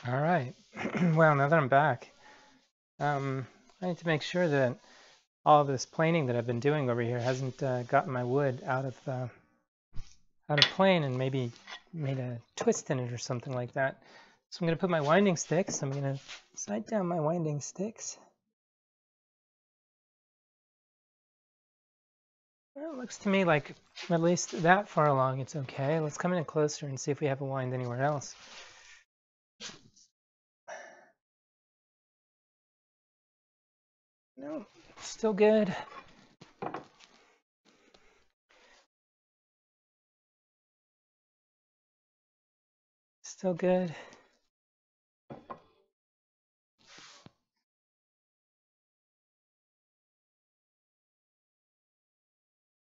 All right. Well, now that I'm back, I need to make sure that all of this planing that I've been doing over here hasn't gotten my wood out of plane and maybe made a twist in it or something like that. So I'm going to put my winding sticks. I'm going to sight down my winding sticks. Well, it looks to me like at least that far along it's okay. Let's come in closer and see if we have a wind anywhere else. No, still good. Still good.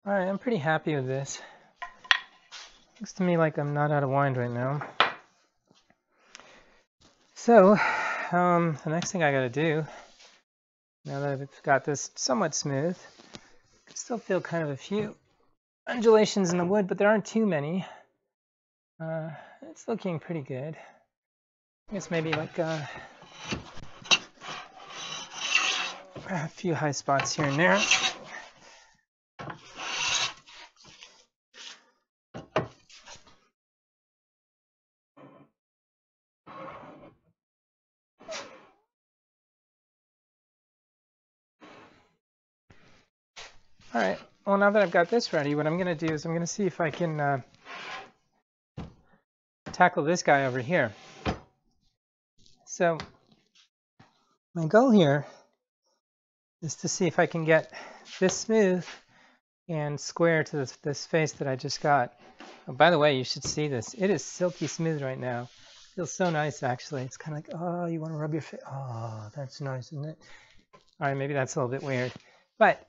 All right, I'm pretty happy with this. Looks to me like I'm not out of wind right now. So, the next thing I got to do, now that I've got this somewhat smooth, I can still feel kind of a few undulations in the wood, but there aren't too many. It's looking pretty good. I guess maybe like a few high spots here and there. All right, well, now that I've got this ready, what I'm going to do is I'm going to see if I can tackle this guy over here. So my goal here is to see if I can get this smooth and square to this face that I just got. Oh, by the way, you should see this. It is silky smooth right now. It feels so nice, actually. It's kind of like, oh, you want to rub your face. Oh, that's nice, isn't it? All right, maybe that's a little bit weird. But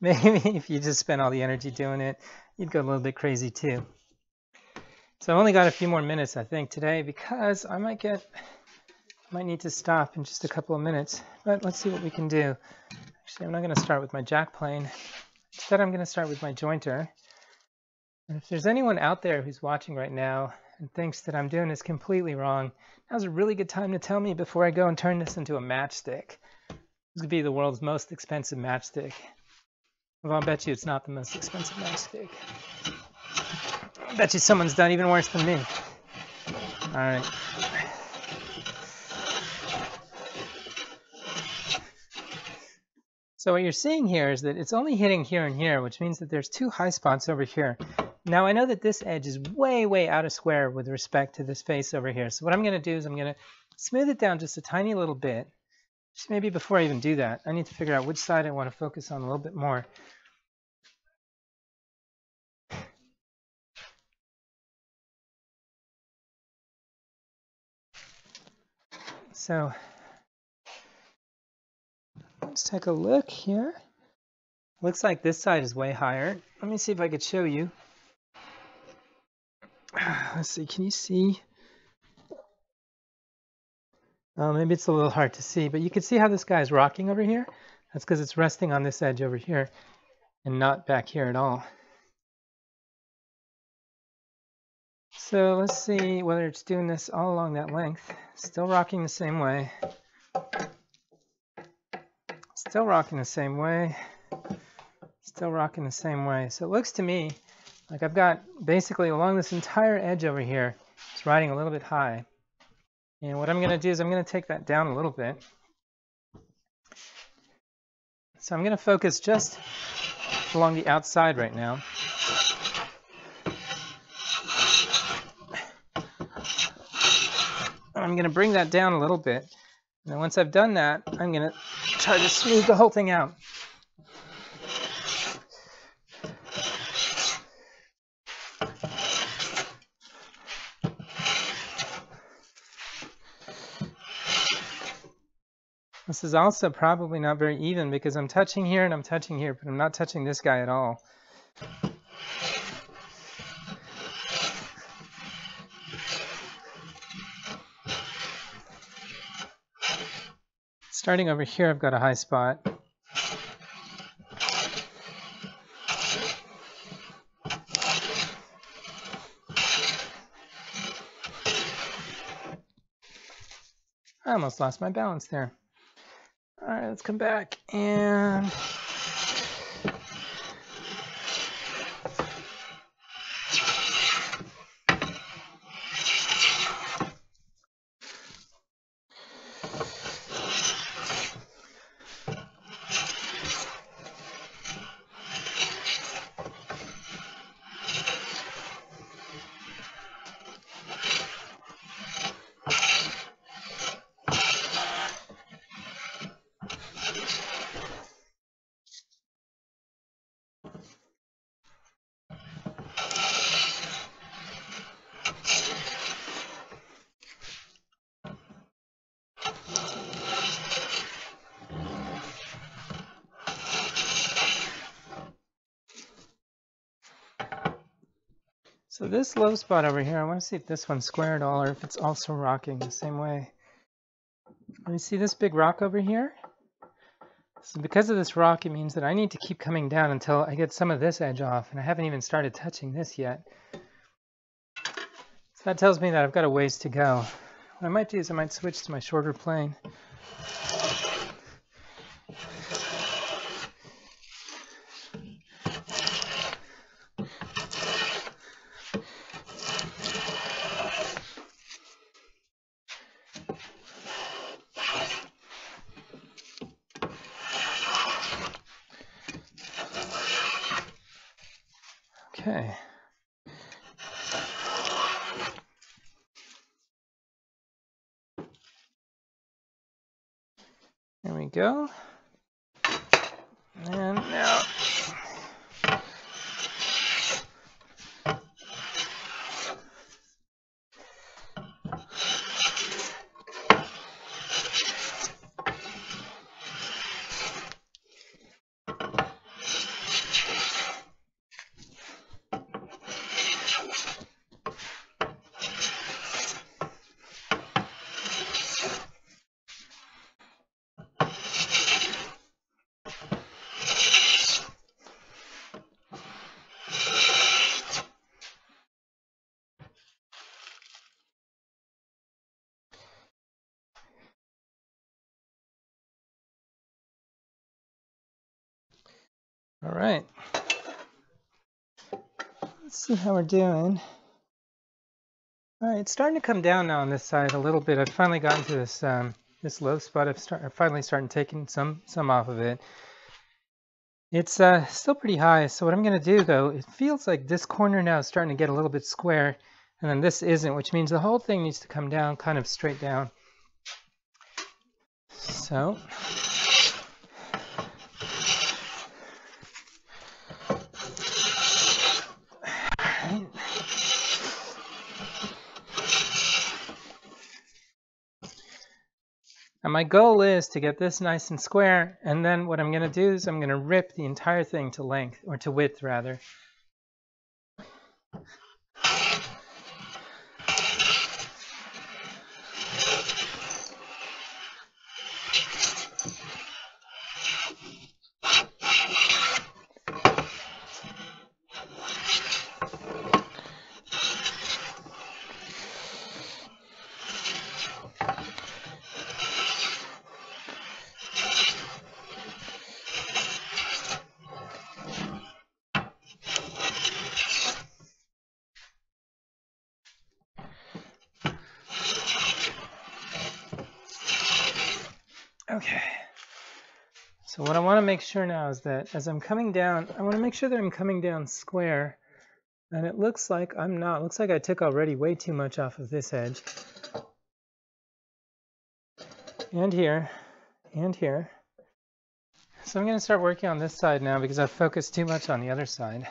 maybe if you just spent all the energy doing it, you'd go a little bit crazy too. So I've only got a few more minutes, I think, today, because I might need to stop in just a couple of minutes. But let's see what we can do. Actually, I'm not going to start with my jack plane. Instead, I'm going to start with my jointer. And if there's anyone out there who's watching right now and thinks that I'm doing this completely wrong, now's a really good time to tell me before I go and turn this into a matchstick. This could be the world's most expensive matchstick. Well, I'll bet you it's not the most expensive matchstick. I bet you someone's done even worse than me. All right. So what you're seeing here is that it's only hitting here and here, which means that there's two high spots over here. Now I know that this edge is way, way out of square with respect to this face over here. So what I'm going to do is I'm going to smooth it down just a tiny little bit. Just maybe before I even do that, I need to figure out which side I want to focus on a little bit more. So let's take a look here. Looks like this side is way higher. Let me see if I could show you. Let's see, can you see? Oh, maybe it's a little hard to see, but you can see how this guy is rocking over here. That's because it's resting on this edge over here and not back here at all. So let's see whether it's doing this all along that length. Still rocking the same way. Still rocking the same way. Still rocking the same way. So it looks to me like I've got basically along this entire edge over here, it's riding a little bit high. And what I'm going to do is I'm going to take that down a little bit. So I'm going to focus just along the outside right now. I'm going to bring that down a little bit. And then once I've done that, I'm going to try to smooth the whole thing out. This is also probably not very even because I'm touching here and I'm touching here, but I'm not touching this guy at all. Starting over here, I've got a high spot. almost lost my balance there. All right, let's come back and so this low spot over here, I want to see if this one's square at all or if it's also rocking the same way. Let me see this big rock over here. So because of this rock, it means that I need to keep coming down until I get some of this edge off, and I haven't even started touching this yet. So that tells me that I've got a ways to go. What I might do is I might switch to my shorter plane. Okay. There we go. And now all right, let's see how we're doing. All right, it's starting to come down now on this side a little bit. I've finally gotten to this this low spot. I'm finally starting taking some off of it. It's still pretty high, so what I'm going to do though, it feels like this corner now is starting to get a little bit square, and then this isn't, which means the whole thing needs to come down, kind of straight down. So and my goal is to get this nice and square, and then what I'm going to do is I'm going to rip the entire thing to length, or to width rather. Okay, so what I want to make sure now is that as I'm coming down, I want to make sure that I'm coming down square, and it looks like I'm not. It looks like I took already way too much off of this edge. And here, and here. So I'm going to start working on this side now because I've focused too much on the other side.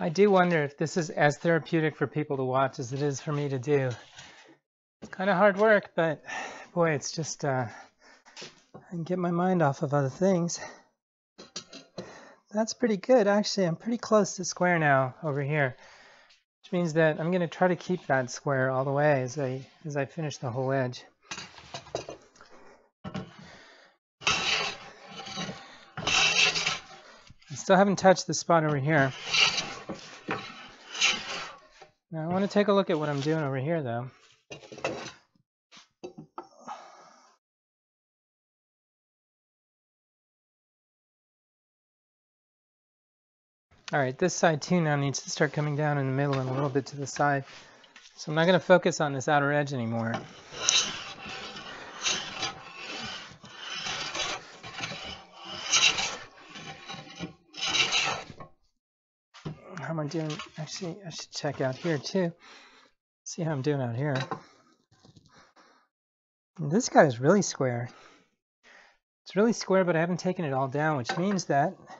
I do wonder if this is as therapeutic for people to watch as it is for me to do. It's kind of hard work, but boy, it's just, I can get my mind off of other things. That's pretty good. Actually, I'm pretty close to square now over here, which means that I'm going to try to keep that square all the way as I finish the whole edge. I still haven't touched the spot over here. Now I want to take a look at what I'm doing over here though. Alright, this side too now needs to start coming down in the middle and a little bit to the side. So I'm not going to focus on this outer edge anymore. How am I doing? Actually, I should check out here too. See how I'm doing out here. And this guy is really square. It's really square, but I haven't taken it all down, which means that I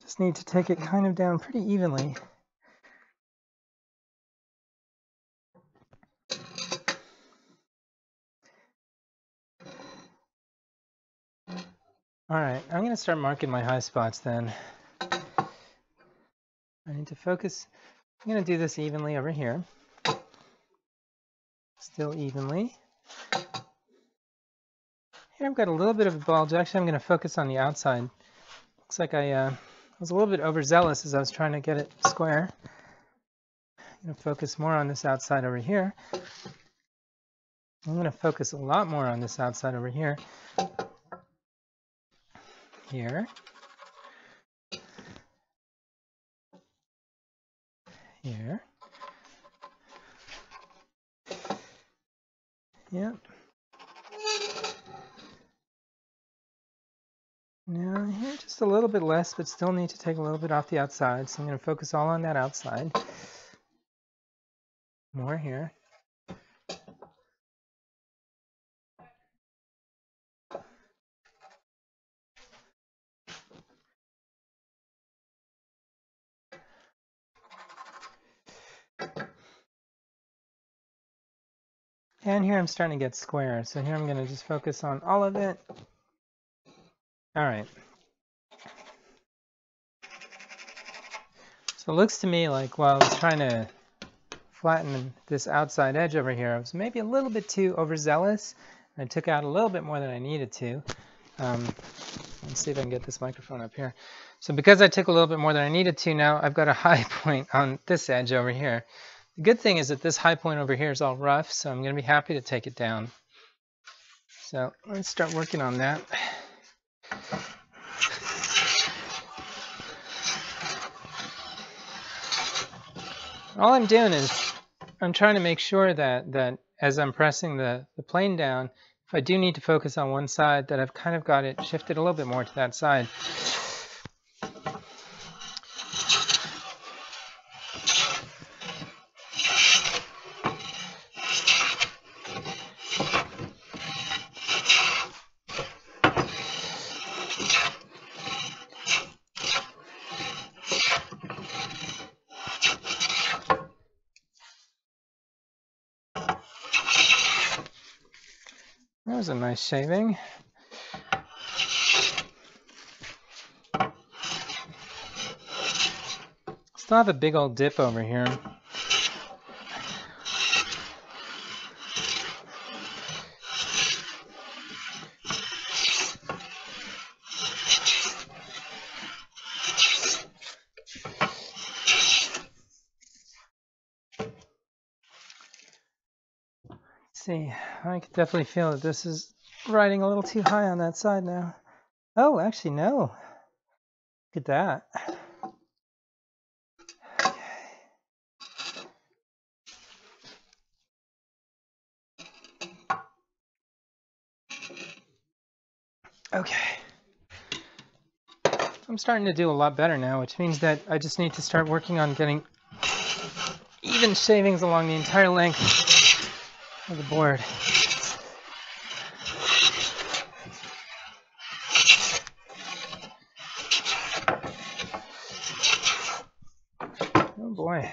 just need to take it kind of down pretty evenly. Alright, I'm going to start marking my high spots then. I need to focus. I'm going to do this evenly over here. Still evenly. Here I've got a little bit of a bulge. Actually, I'm going to focus on the outside. Looks like I was a little bit overzealous as I was trying to get it square. I'm going to focus more on this outside over here. I'm going to focus a lot more on this outside over here. Here. Here. Yep. Now here just a little bit less, but still need to take a little bit off the outside. So I'm going to focus all on that outside. More here. And here I'm starting to get square. So here I'm going to just focus on all of it. All right. So it looks to me like while I was trying to flatten this outside edge over here, I was maybe a little bit too overzealous. I took out a little bit more than I needed to. Let's see if I can get this microphone up here. So because I took a little bit more than I needed to, now I've got a high point on this edge over here. The good thing is that this high point over here is all rough, so I'm going to be happy to take it down. So let's start working on that. All I'm doing is I'm trying to make sure that as I'm pressing the plane down, if I do need to focus on one side, that I've kind of got it shifted a little bit more to that side. That was a nice shaving. Still have a big old dip over here. See, I can definitely feel that this is riding a little too high on that side now. Oh, actually, no. Look at that. Okay. I'm starting to do a lot better now, which means that I just need to start working on getting even shavings along the entire length of the board. Oh boy.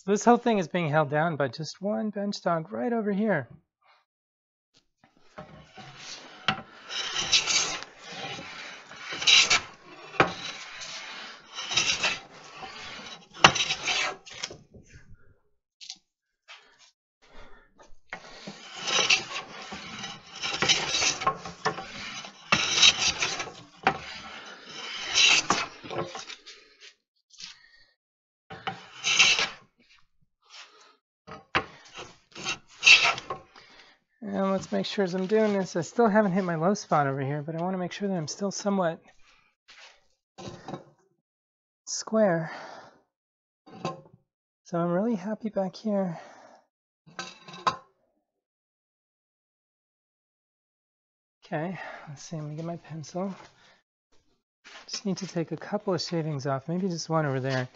So this whole thing is being held down by just one bench dog right over here. And let's make sure as I'm doing this, I still haven't hit my low spot over here, but I want to make sure that I'm still somewhat square. So I'm really happy back here. Okay, let's see, I'm gonna get my pencil. Just need to take a couple of shavings off, maybe just one over there.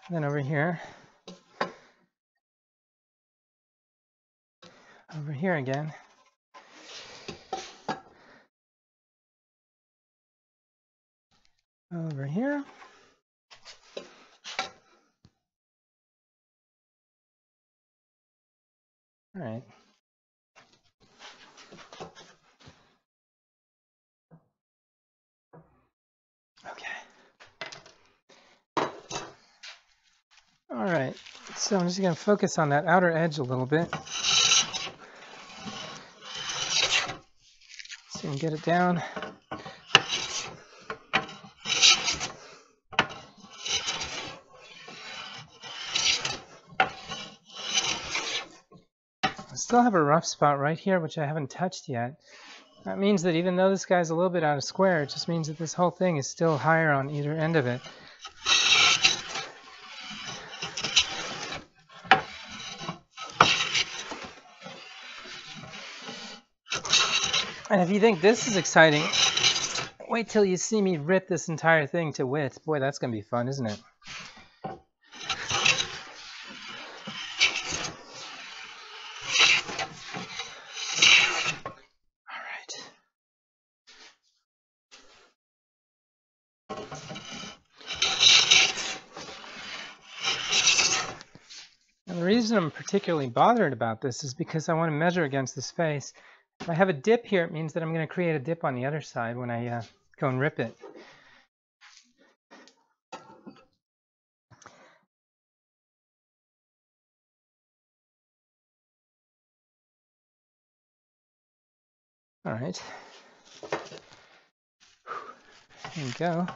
And then over here. Over here again. Over here. All right. Okay. All right. So I'm just going to focus on that outer edge a little bit. So you can get it down. I still have a rough spot right here, which I haven't touched yet. That means that even though this guy's a little bit out of square, it just means that this whole thing is still higher on either end of it. And if you think this is exciting, wait till you see me rip this entire thing to width. Boy, that's going to be fun, isn't it? And the reason I'm particularly bothered about this is because I want to measure against this face. If I have a dip here, it means that I'm going to create a dip on the other side when I go and rip it. All right. There you go.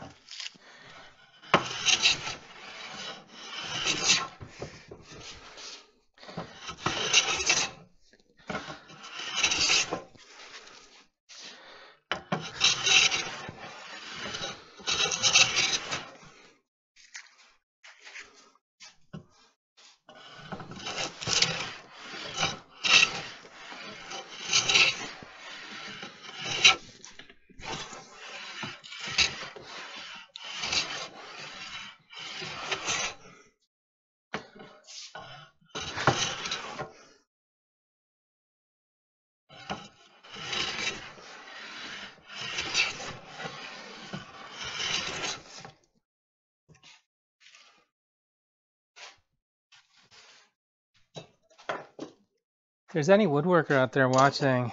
If there's any woodworker out there watching,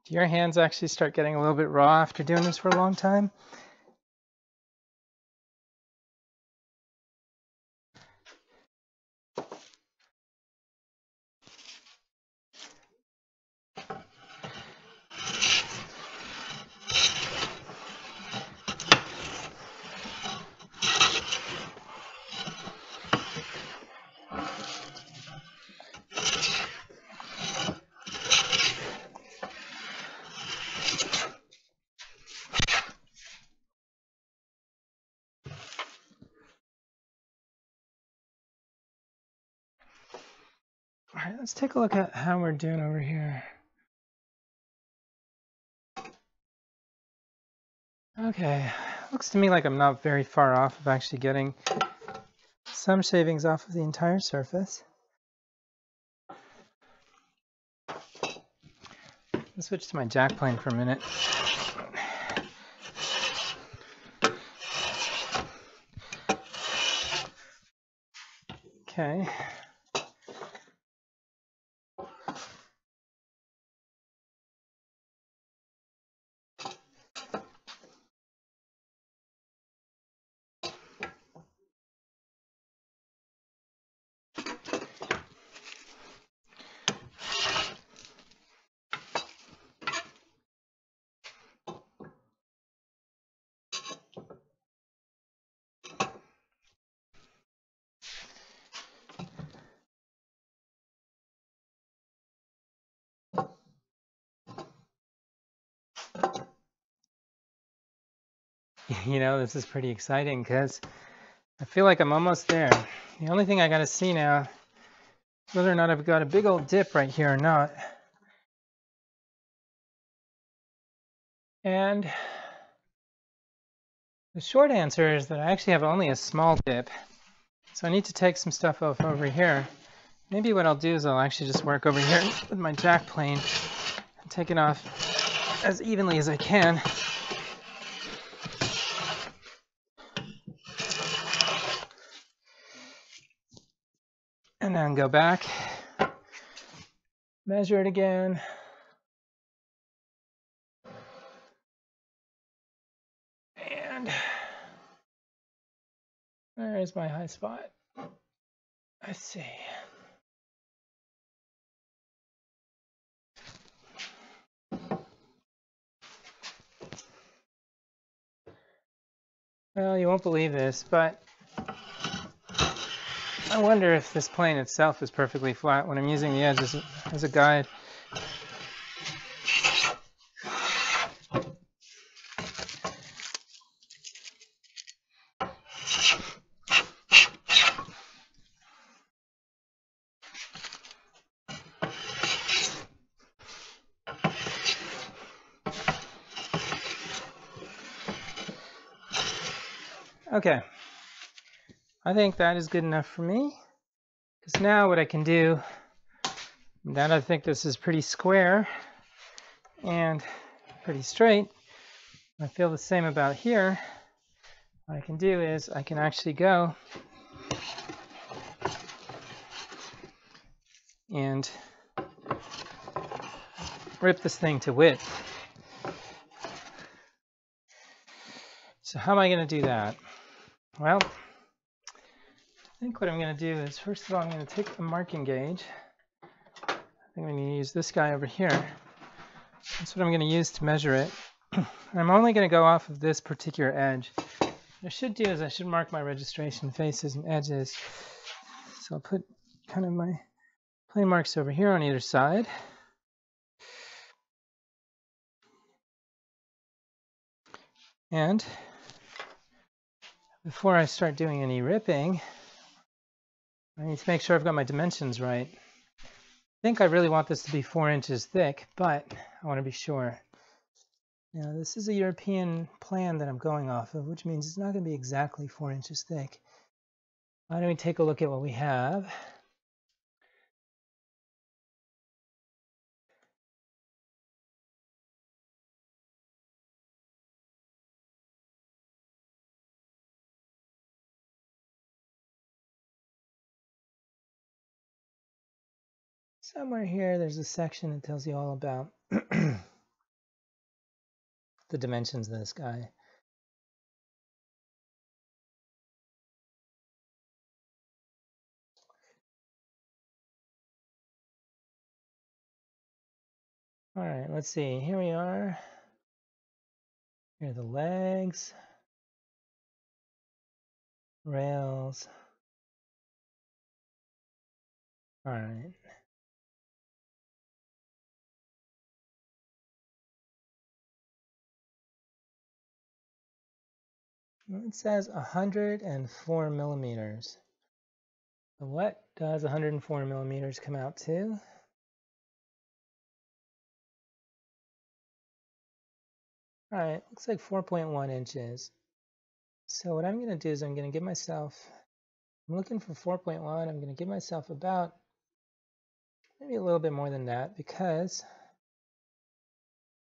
do your hands actually start getting a little bit raw after doing this for a long time? All right, let's take a look at how we're doing over here. Okay, looks to me like I'm not very far off of actually getting some shavings off of the entire surface. Let's switch to my jack plane for a minute. Okay. You know, this is pretty exciting because I feel like I'm almost there. The only thing I gotta see now is whether or not I've got a big old dip right here or not. And the short answer is that I actually have only a small dip. So I need to take some stuff off over here. Maybe what I'll do is I'll actually just work over here with my jack plane and take it off as evenly as I can. And then go back, measure it again. And there's my high spot. Let's see. Well, you won't believe this, but I wonder if this plane itself is perfectly flat when I'm using the edge as a guide. Okay, I think that is good enough for me, because now what I can do, now that I think this is pretty square and pretty straight, I feel the same about here, what I can do is I can actually go and rip this thing to width. So how am I going to do that? Well, I think what I'm going to do is, first of all, I'm going to take the marking gauge. I think I'm going to use this guy over here. That's what I'm going to use to measure it. I'm only going to go off of this particular edge. What I should do is I should mark my registration faces and edges. So I'll put kind of my plane marks over here on either side. And before I start doing any ripping, I need to make sure I've got my dimensions right. I think I really want this to be 4 inches thick, but I want to be sure. Now, this is a European plan that I'm going off of, which means it's not going to be exactly 4 inches thick. Why don't we take a look at what we have? Somewhere here, there's a section that tells you all about the dimensions of this guy. All right, let's see. Here we are. Here are the legs, rails. All right. It says 104 millimeters. So what does 104 millimeters come out to? All right, looks like 4.1 inches. So what I'm going to do is I'm going to give myself, I'm looking for 4.1. I'm going to give myself about maybe a little bit more than that, because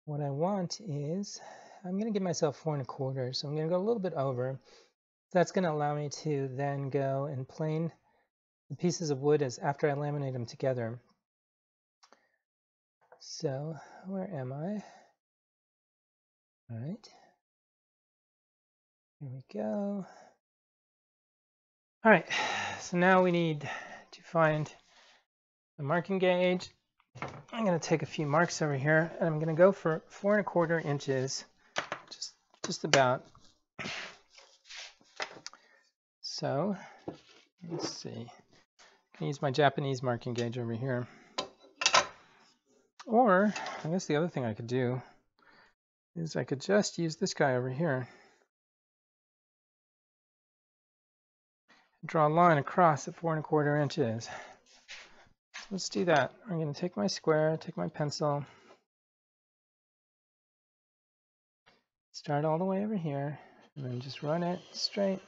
what I want is, I'm going to give myself 4.25. So I'm going to go a little bit over. That's going to allow me to then go and plane the pieces of wood as after I laminate them together. So where am I? All right, here we go. All right, so now we need to find the marking gauge. I'm going to take a few marks over here, and I'm going to go for 4 1/4 inches, just about. So let's see. I can use my Japanese marking gauge over here. Or I guess the other thing I could do is I could just use this guy over here. Draw a line across at 4 1/4 inches. Let's do that. I'm going to take my square, take my pencil, start all the way over here, and then just run it straight.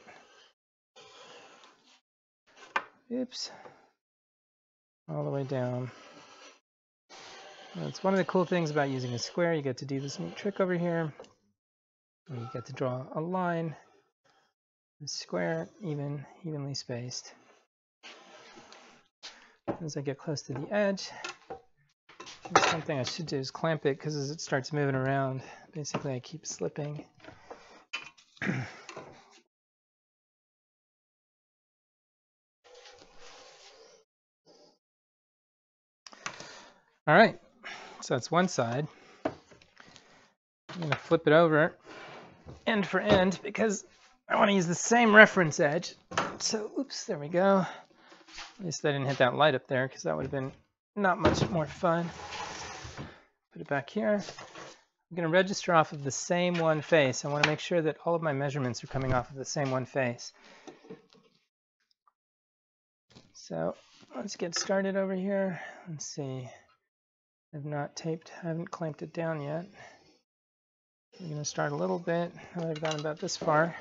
Oops. All the way down. That's one of the cool things about using a square. You get to do this neat trick over here. And you get to draw a line, a square, evenly spaced. As I get close to the edge, something I should do is clamp it, because as it starts moving around, basically I keep slipping. All right, so that's one side. I'm going to flip it over end for end because I want to use the same reference edge. So, oops, there we go. At least I didn't hit that light up there, because that would have been not much more fun. Put it back here. I'm going to register off of the same one face. I want to make sure that all of my measurements are coming off of the same one face. So let's get started over here. Let's see. I haven't clamped it down yet. I'm going to start a little bit. Now that I've gotten about this far,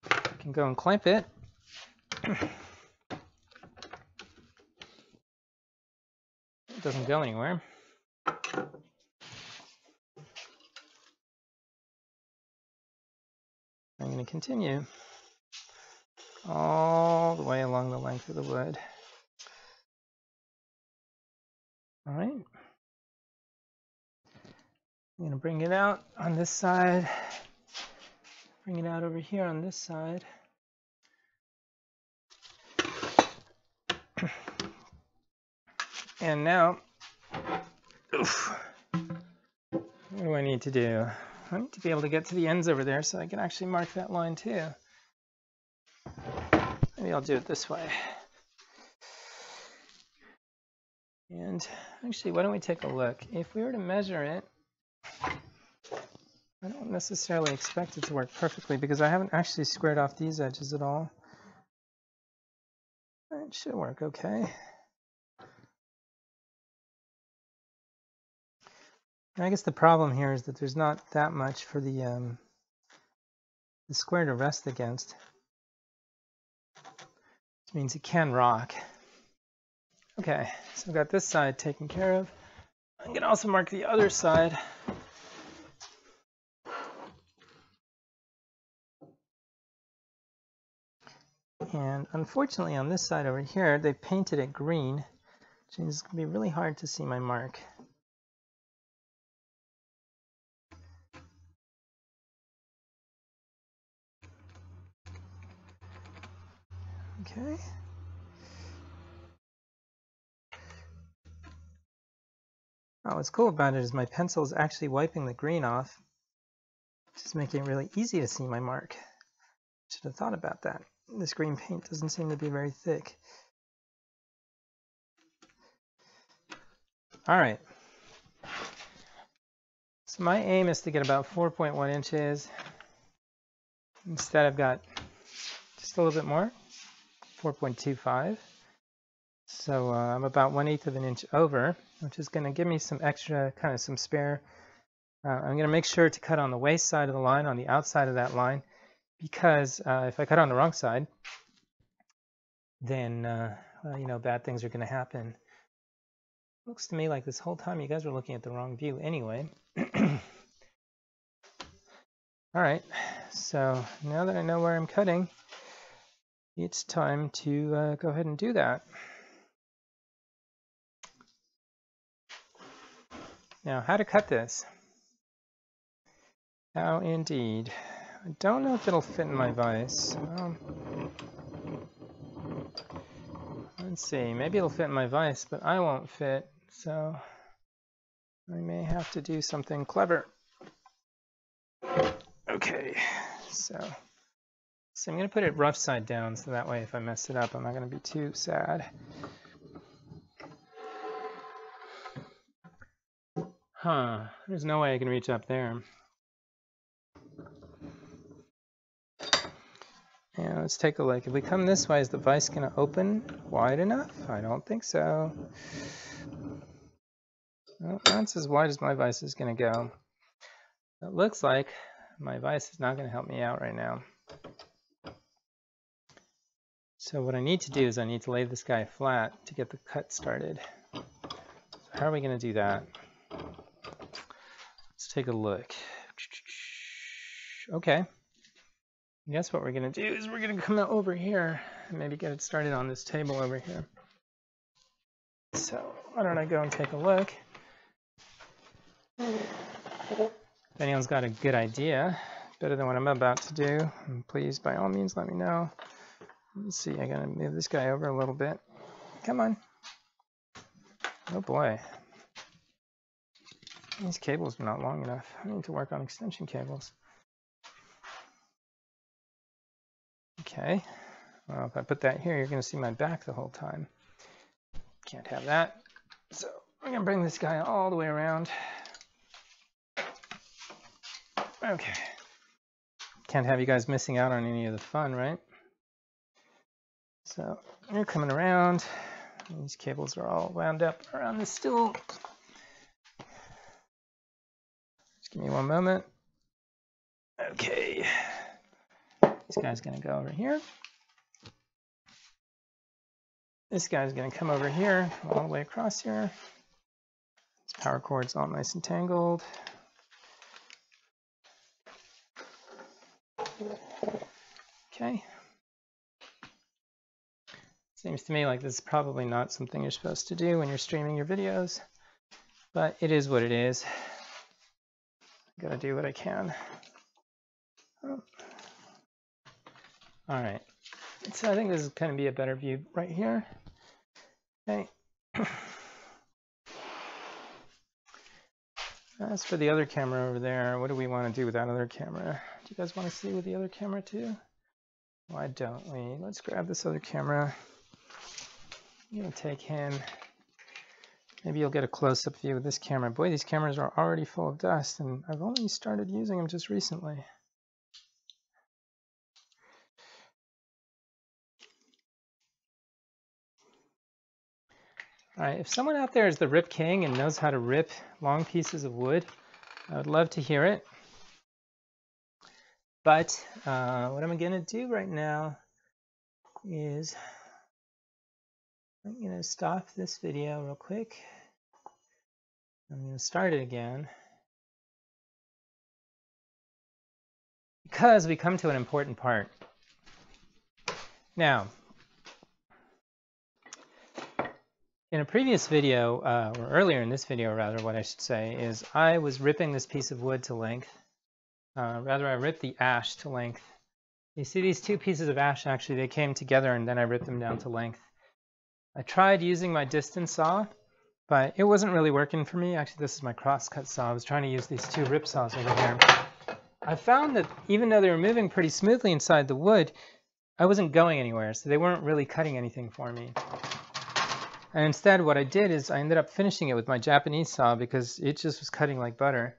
I can go and clamp it. It doesn't go anywhere. I'm going to continue all the way along the length of the wood. All right. I'm going to bring it out on this side, bring it out over here on this side. And now, what do I need to do? I need to be able to get to the ends over there so I can actually mark that line too. Maybe I'll do it this way. And actually, why don't we take a look? If we were to measure it, I don't necessarily expect it to work perfectly because I haven't actually squared off these edges at all. It should work okay. I guess the problem here is that there's not that much for the square to rest against, which means it can rock. Okay, so I've got this side taken care of. I'm going to also mark the other side. And unfortunately on this side over here, they painted it green, which means it's going to be really hard to see my mark. Okay. Oh, what's cool about it is my pencil is actually wiping the green off, which is making it really easy to see my mark. Should have thought about that. This green paint doesn't seem to be very thick. All right. So my aim is to get about 4.1 inches. Instead, I've got just a little bit more, 4.25. So I'm about 1/8 of an inch over, which is going to give me some extra, kind of some spare. I'm going to make sure to cut on the waist side of the line, on the outside of that line, because if I cut on the wrong side, then you know, bad things are going to happen. Looks to me like this whole time you guys were looking at the wrong view anyway. All right, so now that I know where I'm cutting, it's time to go ahead and do that. Now, how to cut this? How indeed. I don't know if it'll fit in my vise. Let's see, maybe it'll fit in my vise, but I won't fit, so I may have to do something clever. Okay, so I'm going to put it rough side down, so that way if I mess it up, I'm not going to be too sad. Huh, there's no way I can reach up there. Yeah, let's take a look. If we come this way, is the vise going to open wide enough? I don't think so. Well, that's as wide as my vise is going to go. It looks like my vise is not going to help me out right now. So what I need to do is I need to lay this guy flat to get the cut started. So how are we going to do that? Let's take a look. Okay. I guess what we're going to do is we're going to come over here and maybe get it started on this table over here. So why don't I go and take a look? If anyone's got a good idea, better than what I'm about to do, please, by all means, let me know. Let's see, I gotta move this guy over a little bit. Come on. Oh boy. These cables are not long enough. I need to work on extension cables. Okay. Well, if I put that here, you're gonna see my back the whole time. Can't have that. So I'm gonna bring this guy all the way around. Okay. Can't have you guys missing out on any of the fun, right? So you're coming around. These cables are all wound up around the stool. Just give me one moment. Okay. This guy's going to go over here. This guy's going to come over here, all the way across here. This power cord's all nice and tangled. Okay. Seems to me like this is probably not something you're supposed to do when you're streaming your videos, but it is what it is. I gotta do what I can. Oh. All right, so I think this is going to be a better view right here. Okay. As for the other camera over there, what do we want to do with that other camera? Do you guys want to see with the other camera too? Why don't we? Let's grab this other camera. I'm going to take him. Maybe you'll get a close-up view with this camera. Boy, these cameras are already full of dust, and I've only started using them just recently. All right, if someone out there is the Rip King and knows how to rip long pieces of wood, I would love to hear it. But what I'm going to do right now is I'm going to stop this video real quick. I'm going to start it again because we come to an important part. Now, in a previous video, or earlier in this video rather, what I should say is I was ripping this piece of wood to length. Rather, I ripped the ash to length. You see these two pieces of ash, actually, they came together and then I ripped them down to length. I tried using my distance saw, but it wasn't really working for me. Actually, this is my crosscut saw. I was trying to use these two rip saws over here. I found that even though they were moving pretty smoothly inside the wood, I wasn't going anywhere, so they weren't really cutting anything for me. And instead, what I did is I ended up finishing it with my Japanese saw because it just was cutting like butter.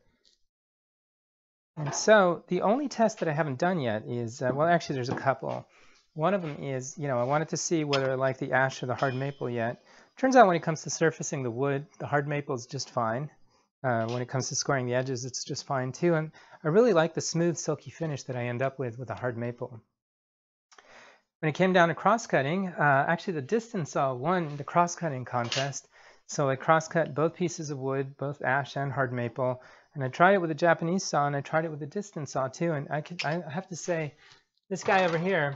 And so the only test that I haven't done yet is, well, actually there's a couple. One of them is, I wanted to see whether I like the ash or the hard maple yet. Turns out when it comes to surfacing the wood, the hard maple is just fine. When it comes to scoring the edges, it's just fine too. And I really like the smooth, silky finish that I end up with the hard maple. When it came down to cross-cutting, actually the distance saw won the cross-cutting contest. So I cross-cut both pieces of wood, both ash and hard maple. And I tried it with a Japanese saw, and I tried it with a distance saw too. And I have to say, this guy over here,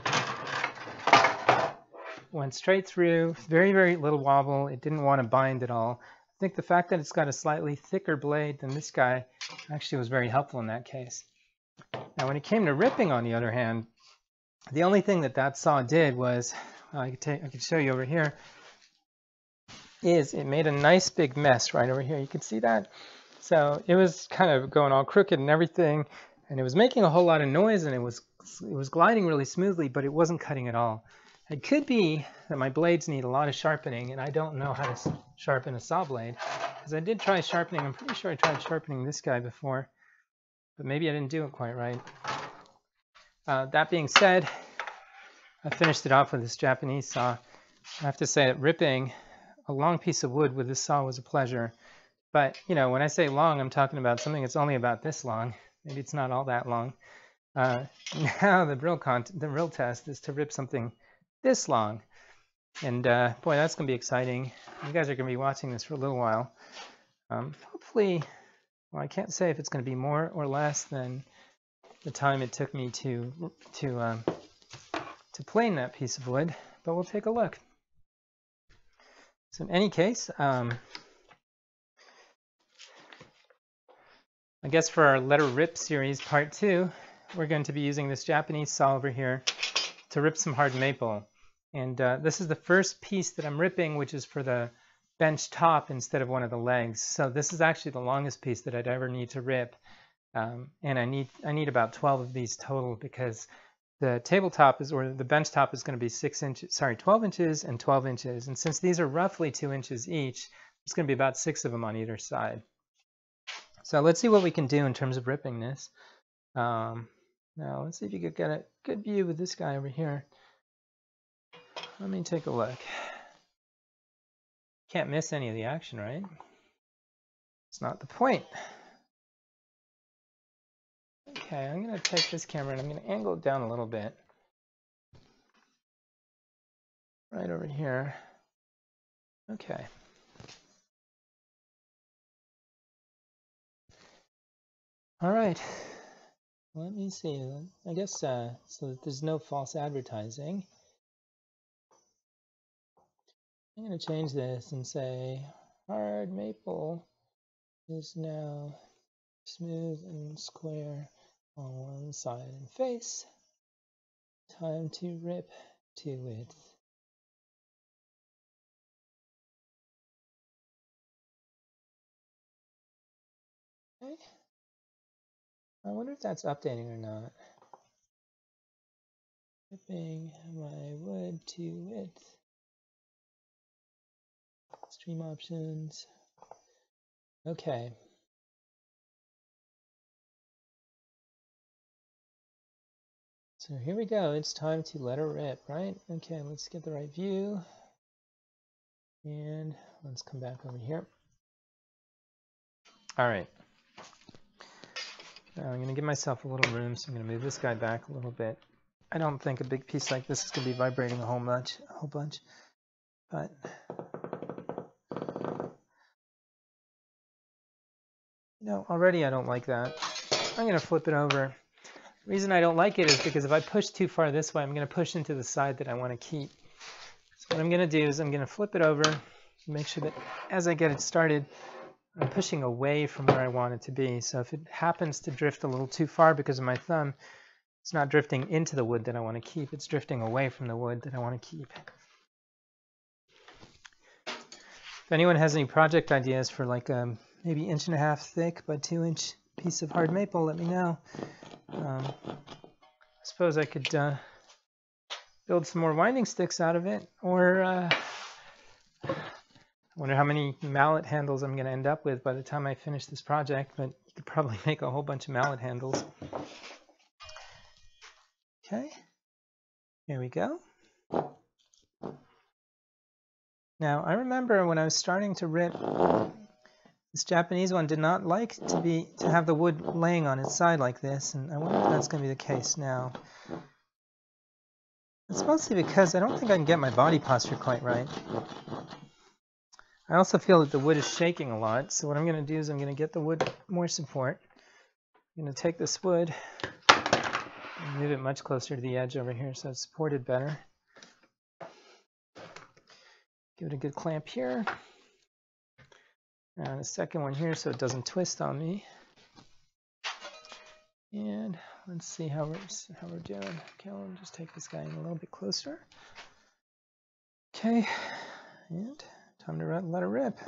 went straight through, very, very little wobble. It didn't want to bind at all. I think the fact that it's got a slightly thicker blade than this guy actually was very helpful in that case. Now, when it came to ripping, on the other hand, the only thing that saw did was, I could show you over here, is it made a nice big mess right over here. You can see that? So it was kind of going all crooked and everything, and it was making a whole lot of noise, and it was gliding really smoothly, but it wasn't cutting at all. It could be that my blades need a lot of sharpening, and I don't know how to sharpen a saw blade, because I did try sharpening. I'm pretty sure I tried sharpening this guy before, but maybe I didn't do it quite right. That being said, I finished it off with this Japanese saw. I have to say that ripping a long piece of wood with this saw was a pleasure. But, you know, when I say long, I'm talking about something that's only about this long. Maybe it's not all that long. Now the real test is to rip something this long. And boy, that's going to be exciting. You guys are going to be watching this for a little while. Hopefully, well, I can't say if it's going to be more or less than the time it took me to plane that piece of wood, but we'll take a look. So in any case, I guess for our letter rip series part 2, we're going to be using this Japanese saw over here to rip some hard maple. And this is the first piece that I'm ripping, which is for the bench top instead of one of the legs. So this is actually the longest piece that I'd ever need to rip. And I need about 12 of these total, because the tabletop is, or the bench top is going to be 12 inches and 12 inches. And since these are roughly 2 inches each, it's going to be about 6 of them on either side. So let's see what we can do in terms of ripping this. Now let's see if you could get a good view with this guy over here. Let me take a look. Can't miss any of the action, right? It's not the point. Okay, I'm going to take this camera and I'm going to angle it down a little bit. Right over here. Okay. All right. Let me see. I guess so that there's no false advertising. I'm going to change this and say hard maple is now smooth and square on one side and face. Time to rip to it. Okay. I wonder if that's updating or not. Ripping my wood to width. Stream options. Okay. So here we go. It's time to let her rip, right? Okay, let's get the right view. And let's come back over here. All right. Now I'm going to give myself a little room, so I'm going to move this guy back a little bit. I don't think a big piece like this is going to be vibrating a whole bunch, but you know, already I don't like that. I'm going to flip it over. The reason I don't like it is because if I push too far this way, I'm going to push into the side that I want to keep. So what I'm going to do is I'm going to flip it over and make sure that as I get it started, I'm pushing away from where I want it to be. So if it happens to drift a little too far because of my thumb, it's not drifting into the wood that I want to keep. It's drifting away from the wood that I want to keep. If anyone has any project ideas for like a maybe 1.5 inch thick by 2 inch piece of hard maple, let me know. I suppose I could build some more winding sticks out of it, or I wonder how many mallet handles I'm going to end up with by the time I finish this project, but you could probably make a whole bunch of mallet handles. Okay, here we go. Now, I remember when I was starting to rip, this Japanese one did not like to have the wood laying on its side like this, and I wonder if that's going to be the case now. It's mostly because I don't think I can get my body posture quite right. I also feel that the wood is shaking a lot, so what I'm going to do is I'm going to get the wood more support. I'm going to take this wood and move it much closer to the edge over here so it's supported better. Give it a good clamp here. And a second one here so it doesn't twist on me. And let's see how we're doing. Okay, I'll just take this guy in a little bit closer. Okay, and time to let it rip.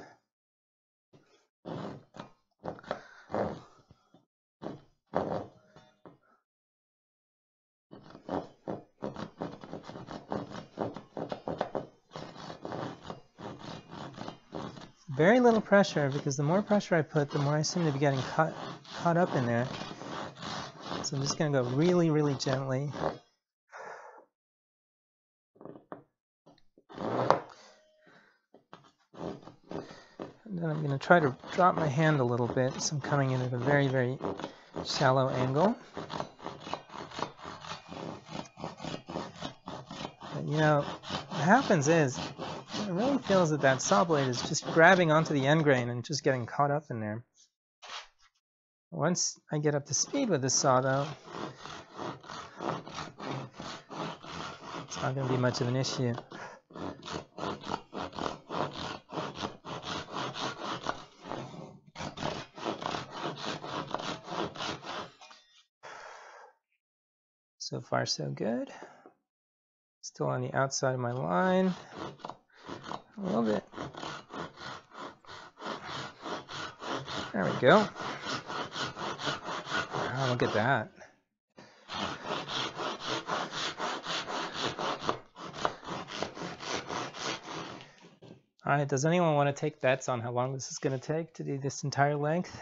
Very little pressure, because the more pressure I put, the more I seem to be getting caught up in there. So I'm just going to go really, really gently. And then I'm going to try to drop my hand a little bit, so I'm coming in at a very, very shallow angle. But, you know, what happens is, it really feels that that saw blade is just grabbing onto the end grain and just getting caught up in there. Once I get up to speed with this saw, though, it's not going to be much of an issue. So far, so good. Still on the outside of my line. A little bit. There we go. Oh, look at that. All right, does anyone want to take bets on how long this is going to take to do this entire length?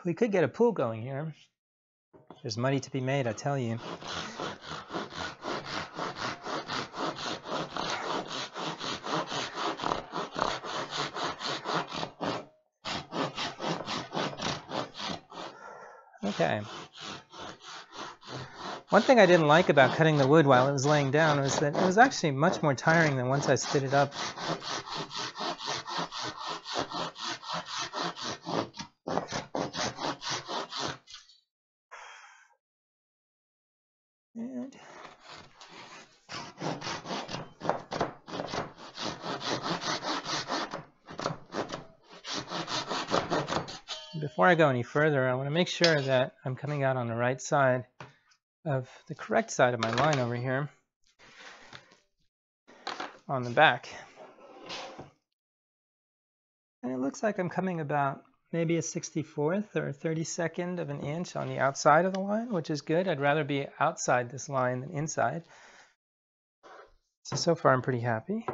We could get a pool going here. There's money to be made, I tell you. Okay. One thing I didn't like about cutting the wood while it was laying down was that it was actually much more tiring than once I stood it up. And before I go any further, I want to make sure that I'm coming out on the right side of the correct side of my line over here on the back. And it looks like I'm coming about maybe a 64th or 32nd of an inch on the outside of the line, which is good. I'd rather be outside this line than inside. So far I'm pretty happy.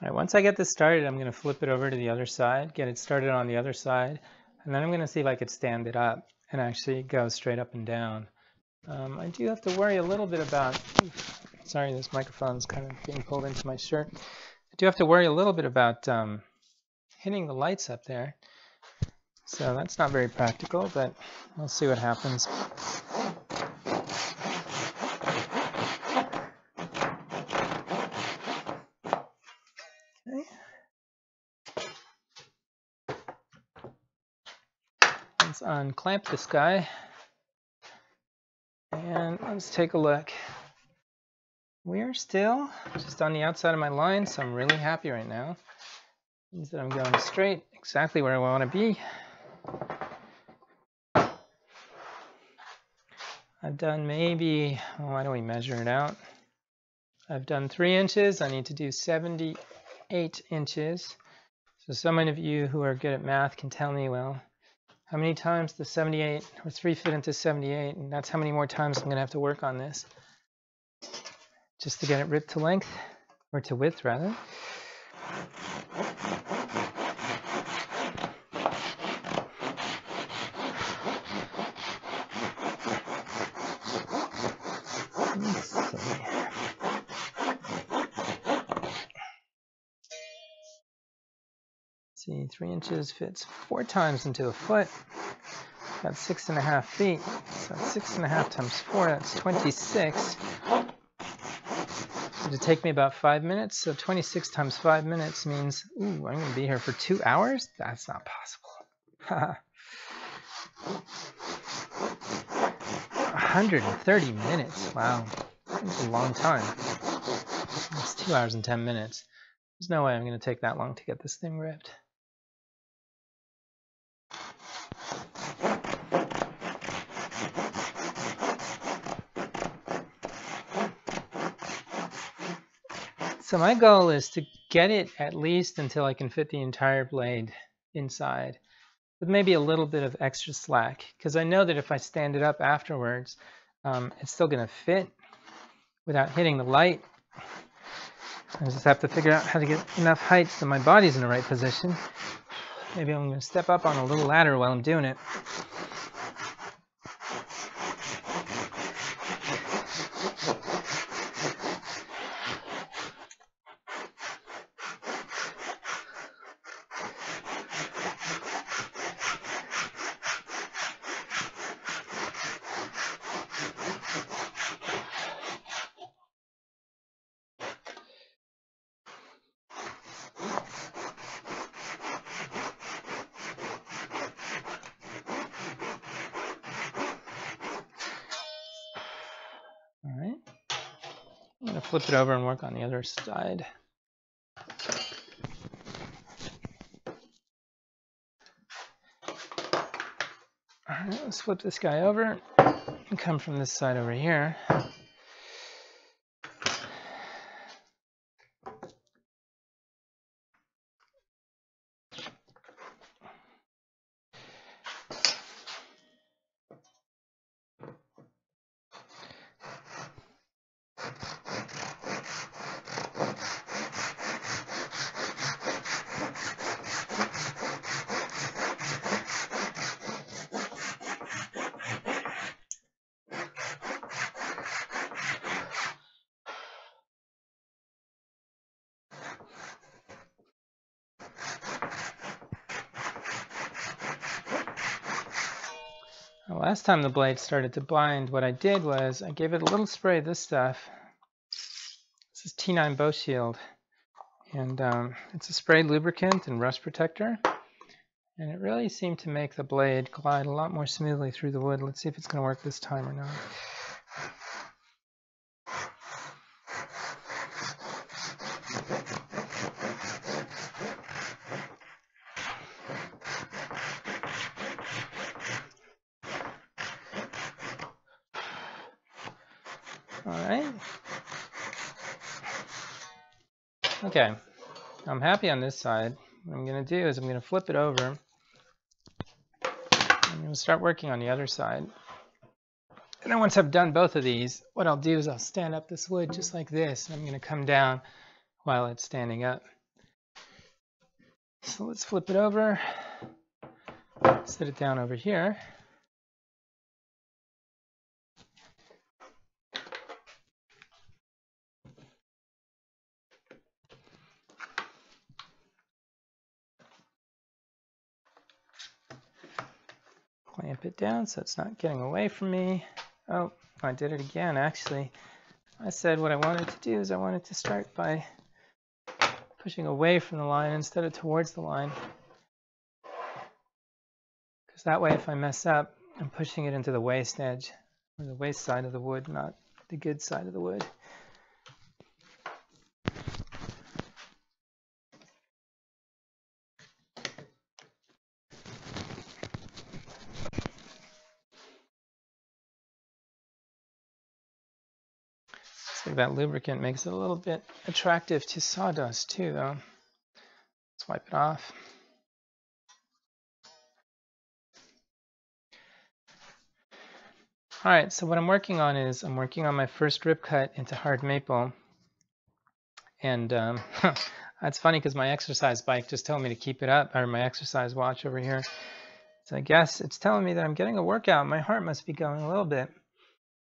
All right, once I get this started, I'm going to flip it over to the other side, get it started on the other side, and then I'm going to see if I could stand it up and actually go straight up and down. I do have to worry a little bit about, sorry, this microphone's kind of being pulled into my shirt. I do have to worry a little bit about hitting the lights up there. So that's not very practical, but we'll see what happens. Okay. Let's unclamp this guy. And let's take a look. We're still just on the outside of my line, so I'm really happy right now. Means that I'm going straight, exactly where I want to be. I've done maybe, why don't we measure it out? I've done 3 inches. I need to do 78 inches. So some of you who are good at math can tell me, well, how many times does 78 or 3 fit into 78? And that's how many more times I'm going to have to work on this just to get it ripped to length, or to width rather. See, 3 inches fits 4 times into a foot. That's 6.5 feet. So 6.5 times 4, that's 26. It'll take me about 5 minutes. So 26 times 5 minutes means, ooh, I'm going to be here for 2 hours? That's not possible. 130 minutes. Wow. That's a long time. It's 2 hours and 10 minutes. There's no way I'm going to take that long to get this thing ripped. So my goal is to get it at least until I can fit the entire blade inside, with maybe a little bit of extra slack, because I know that if I stand it up afterwards, it's still going to fit without hitting the light. I just have to figure out how to get enough height so my body's in the right position. Maybe I'm going to step up on a little ladder while I'm doing it. All right. I'm going to flip it over and work on the other side. All right, let's flip this guy over and come from this side over here. Last time the blade started to bind, what I did was I gave it a little spray of this stuff. This is T9 Bow Shield, and it's a sprayed lubricant and rust protector, and it really seemed to make the blade glide a lot more smoothly through the wood. Let's see if it's going to work this time or not. All right. Okay, I'm happy on this side. What I'm going to do is I'm going to flip it over. I'm going to start working on the other side. And then once I've done both of these, what I'll do is I'll stand up this wood just like this. And I'm going to come down while it's standing up. So let's flip it over, set it down over here. Clamp it down so it's not getting away from me. Oh, I did it again, actually. I said what I wanted to do is I wanted to start by pushing away from the line instead of towards the line. Because that way if I mess up, I'm pushing it into the waste edge, or the waste side of the wood, not the good side of the wood. Looks like that lubricant makes it a little bit attractive to sawdust too, though. Let's wipe it off. All right, so what I'm working on is I'm working on my first rip cut into hard maple. And that's funny because my exercise bike just told me to keep it up, or my exercise watch over here. So I guess it's telling me that I'm getting a workout. My heart must be going a little bit.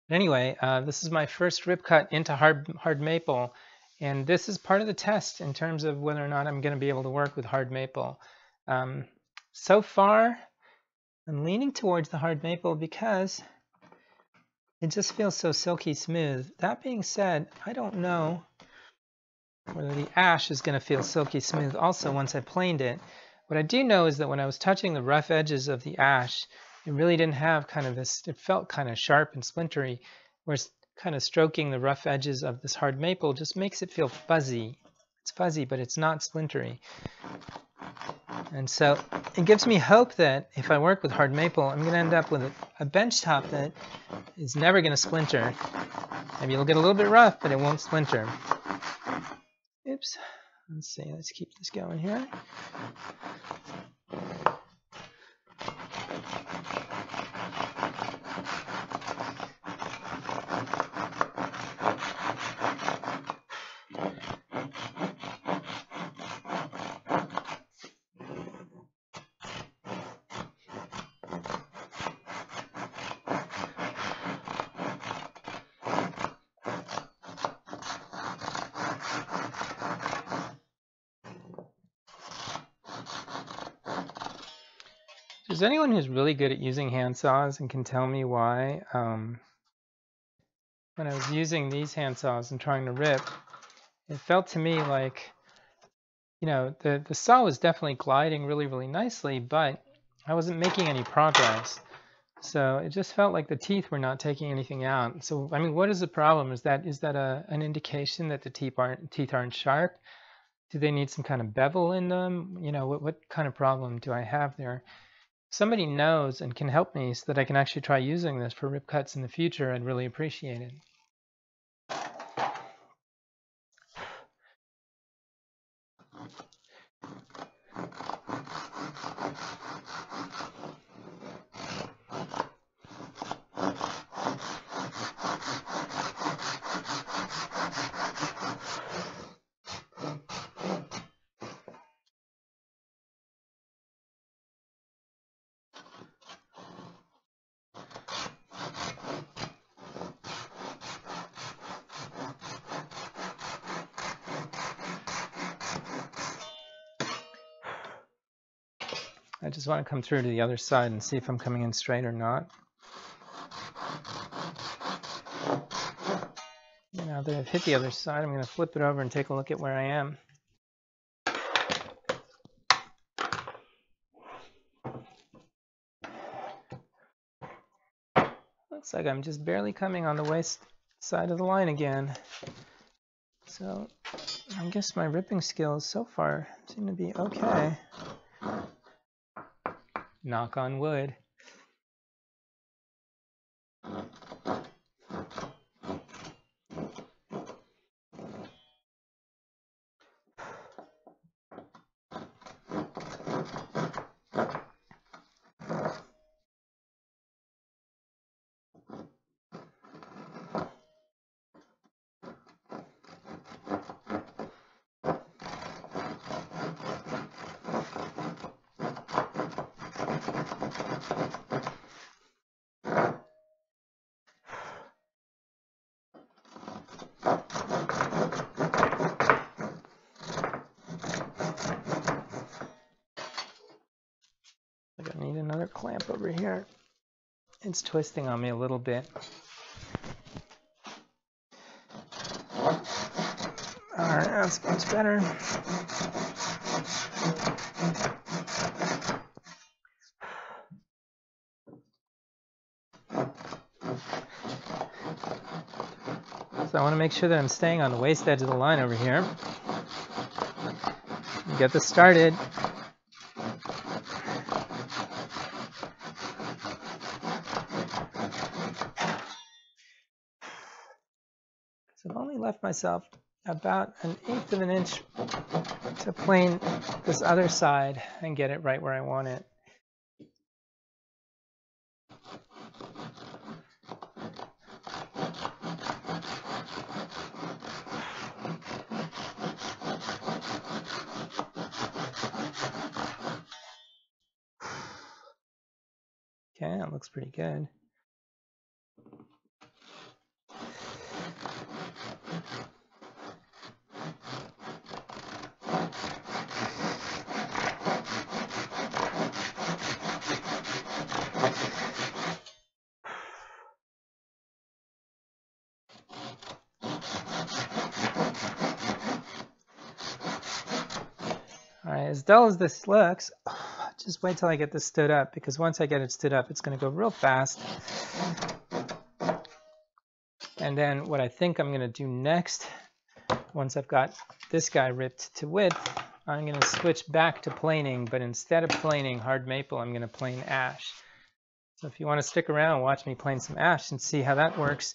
But anyway, this is my first rip cut into hard maple. And this is part of the test in terms of whether or not I'm going to be able to work with hard maple. So far, I'm leaning towards the hard maple because it just feels so silky smooth. That being said, I don't know whether the ash is going to feel silky smooth also once I planed it. What I do know is that when I was touching the rough edges of the ash, it really didn't have kind of this, it felt kind of sharp and splintery, whereas kind of stroking the rough edges of this hard maple just makes it feel fuzzy. It's fuzzy, but it's not splintery. And so it gives me hope that if I work with hard maple, I'm going to end up with a bench top that is never going to splinter. Maybe it'll get a little bit rough, but it won't splinter. Oops. Let's see. Let's keep this going here. If there's anyone who's really good at using hand saws and can tell me why, when I was using these hand saws and trying to rip, it felt to me like, you know, the saw was definitely gliding really, really nicely, but I wasn't making any progress. So it just felt like the teeth were not taking anything out. So, I mean, what is the problem? Is that an indication that the teeth aren't sharp? Do they need some kind of bevel in them? You know, what kind of problem do I have there? If somebody knows and can help me so that I can actually try using this for rip cuts in the future, I'd really appreciate it. I just want to come through to the other side and see if I'm coming in straight or not. Now that I've hit the other side, I'm going to flip it over and take a look at where I am. Looks like I'm just barely coming on the waist side of the line again. So I guess my ripping skills so far seem to be okay. Knock on wood. I need another clamp over here. It's twisting on me a little bit. Alright, that's much better. So I want to make sure that I'm staying on the waist edge of the line over here. Get this started. So I've only left myself about 1/8 of an inch to plane this other side and get it right where I want it. Okay, that looks pretty good. All right, as dull as this looks, just wait till I get this stood up, because once I get it stood up, it's going to go real fast. And then what I think I'm going to do next, once I've got this guy ripped to width, I'm going to switch back to planing, but instead of planing hard maple, I'm going to plane ash. So if you want to stick around and watch me plane some ash and see how that works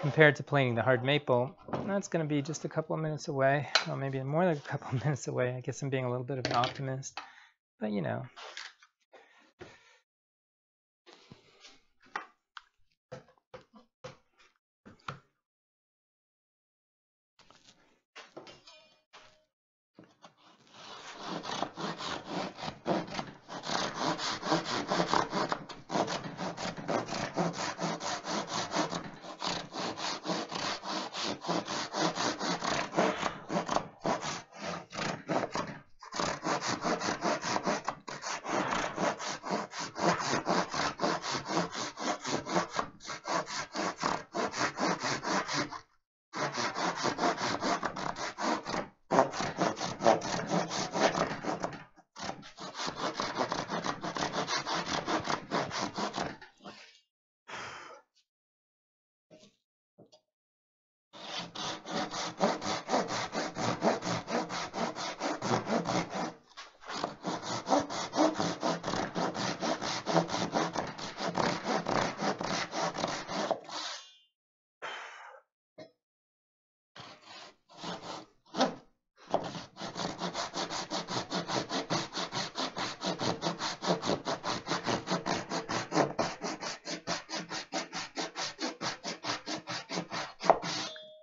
compared to planing the hard maple, that's going to be just a couple of minutes away. Well, maybe more than a couple of minutes away. I guess I'm being a little bit of an optimist, but you know.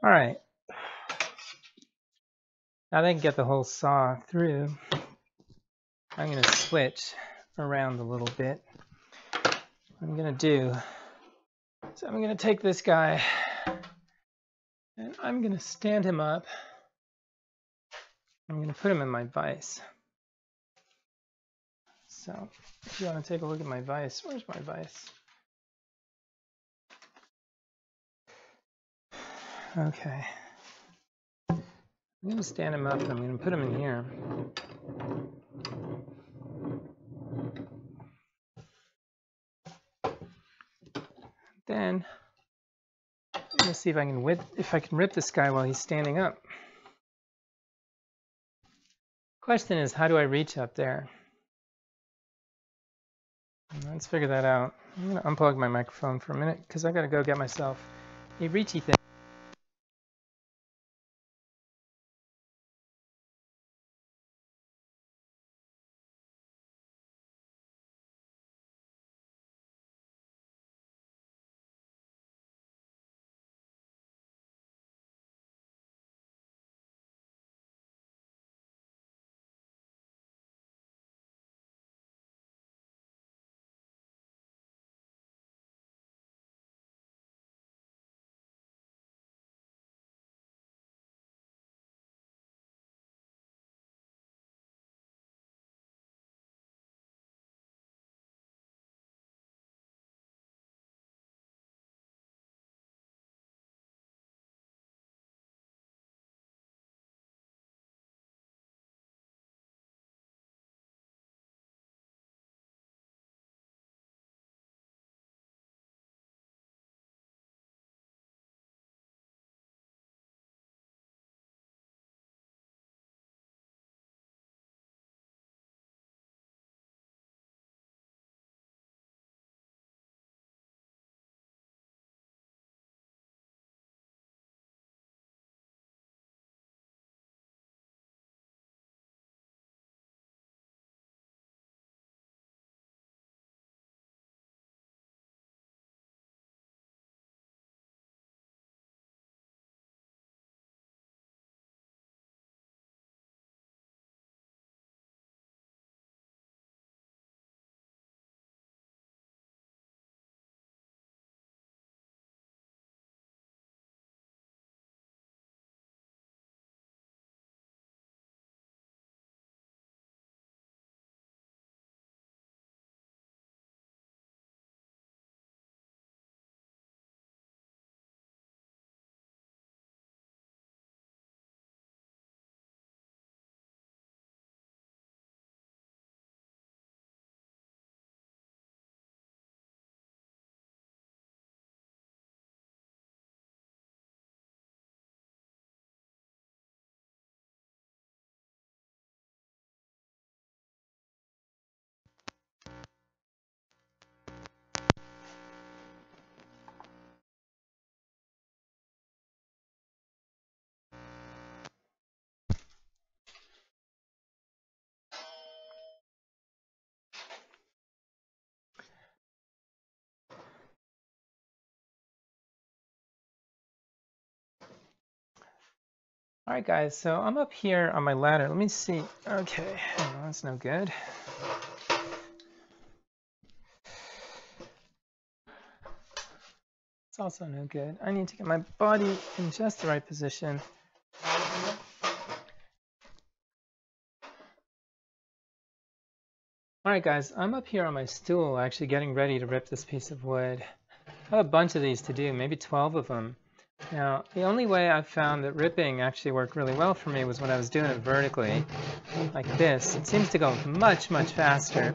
All right. Now that I can get the whole saw through, I'm going to switch around a little bit. What I'm going to do is I'm going to take this guy and I'm going to stand him up. I'm going to put him in my vise. So if you want to take a look at my vise, where's my vise? Okay. I'm going to stand him up and I'm going to put him in here. Then I'm going to see if I can rip this guy while he's standing up. Question is, how do I reach up there? Let's figure that out. I'm going to unplug my microphone for a minute because I got to go get myself a reachy thing. All right, guys, so I'm up here on my ladder. Let me see. Okay, oh, that's no good. It's also no good. I need to get my body in just the right position. Alright guys, I'm up here on my stool actually getting ready to rip this piece of wood. I have a bunch of these to do, maybe 12 of them. Now, the only way I've found that ripping actually worked really well for me was when I was doing it vertically, like this. It seems to go much, much faster.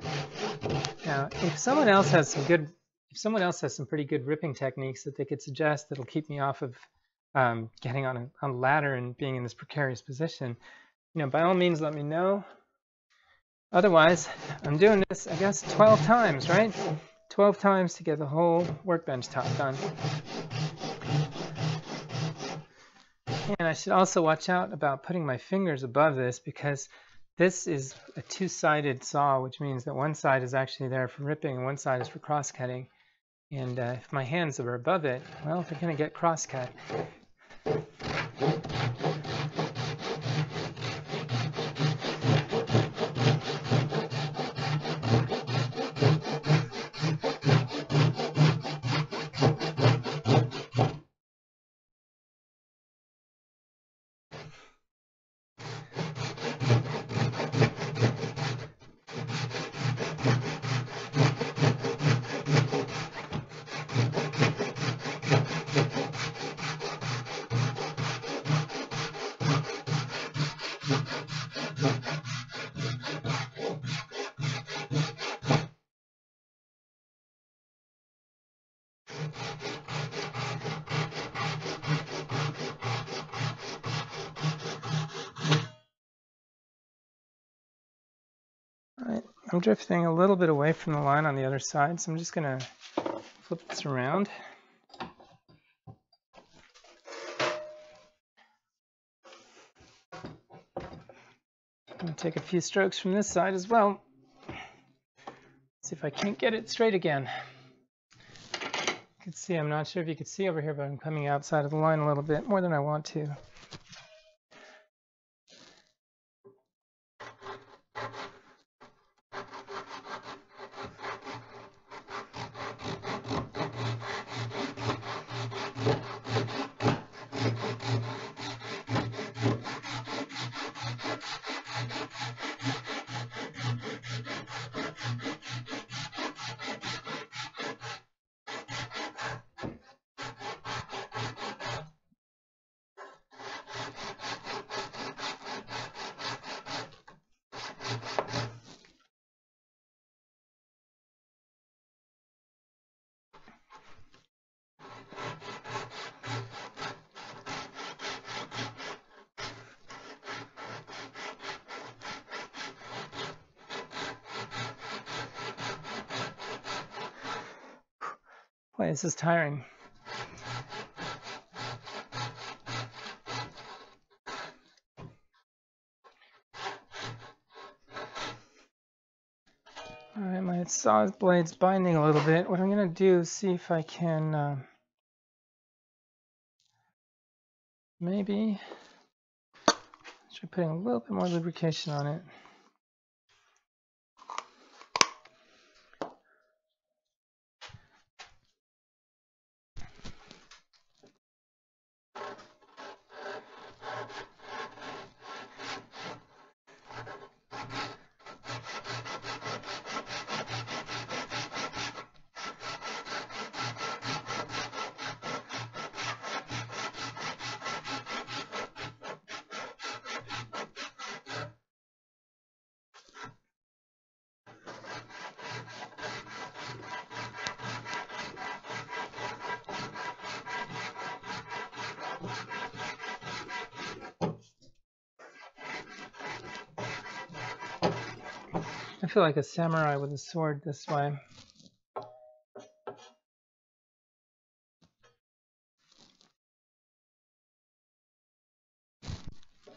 Now, if someone else has some pretty good ripping techniques that they could suggest that'll keep me off of getting on a ladder and being in this precarious position, by all means let me know. Otherwise, I'm doing this, I guess, 12 times, right? 12 times to get the whole workbench top done. And I should also watch out about putting my fingers above this because this is a two-sided saw, which means that one side is actually there for ripping and one side is for cross-cutting. And if my hands are above it, well, they're going to get cross-cut. Alright, I'm drifting a little bit away from the line on the other side, so I'm just going to flip this around. I'm going to take a few strokes from this side as well. See if I can't get it straight again. You can see, I'm not sure if you can see over here, but I'm coming outside of the line a little bit more than I want to. Boy, this is tiring. Alright, my saw blade's binding a little bit. What I'm going to do is see if I can maybe try putting a little bit more lubrication on it. I feel like a samurai with a sword this way.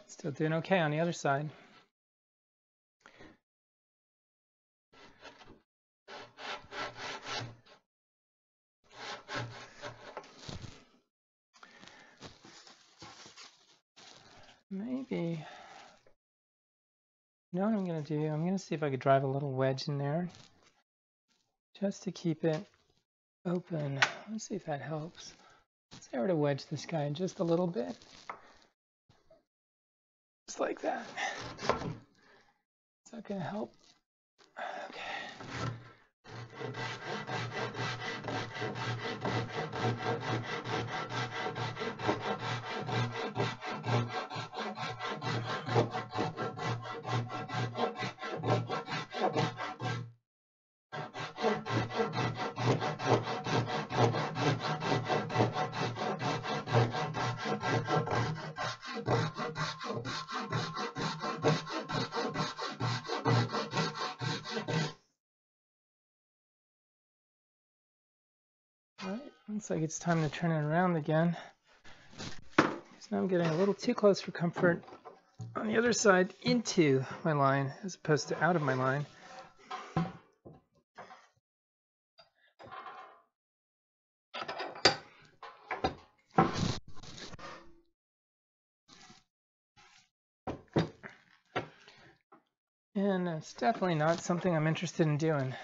Still doing okay on the other side. maybe, you know what I'm going to do? I'm going to see if I could drive a little wedge in there just to keep it open. Let's see if that helps. Let's say I were to wedge this guy just a little bit. Just like that. Is that going to help? Okay. All right, looks like it's time to turn it around again. So now I'm getting a little too close for comfort on the other side into my line as opposed to out of my line. And it's definitely not something I'm interested in doing.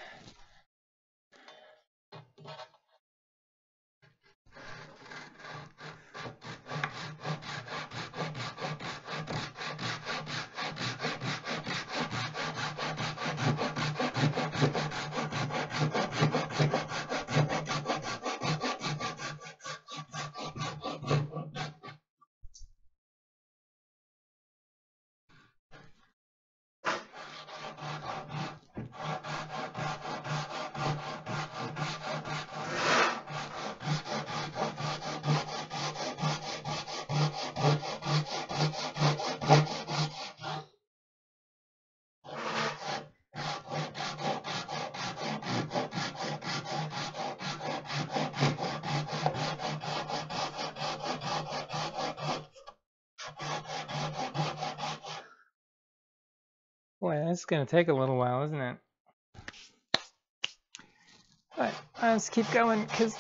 Boy, that's going to take a little while, isn't it? But let's keep going, because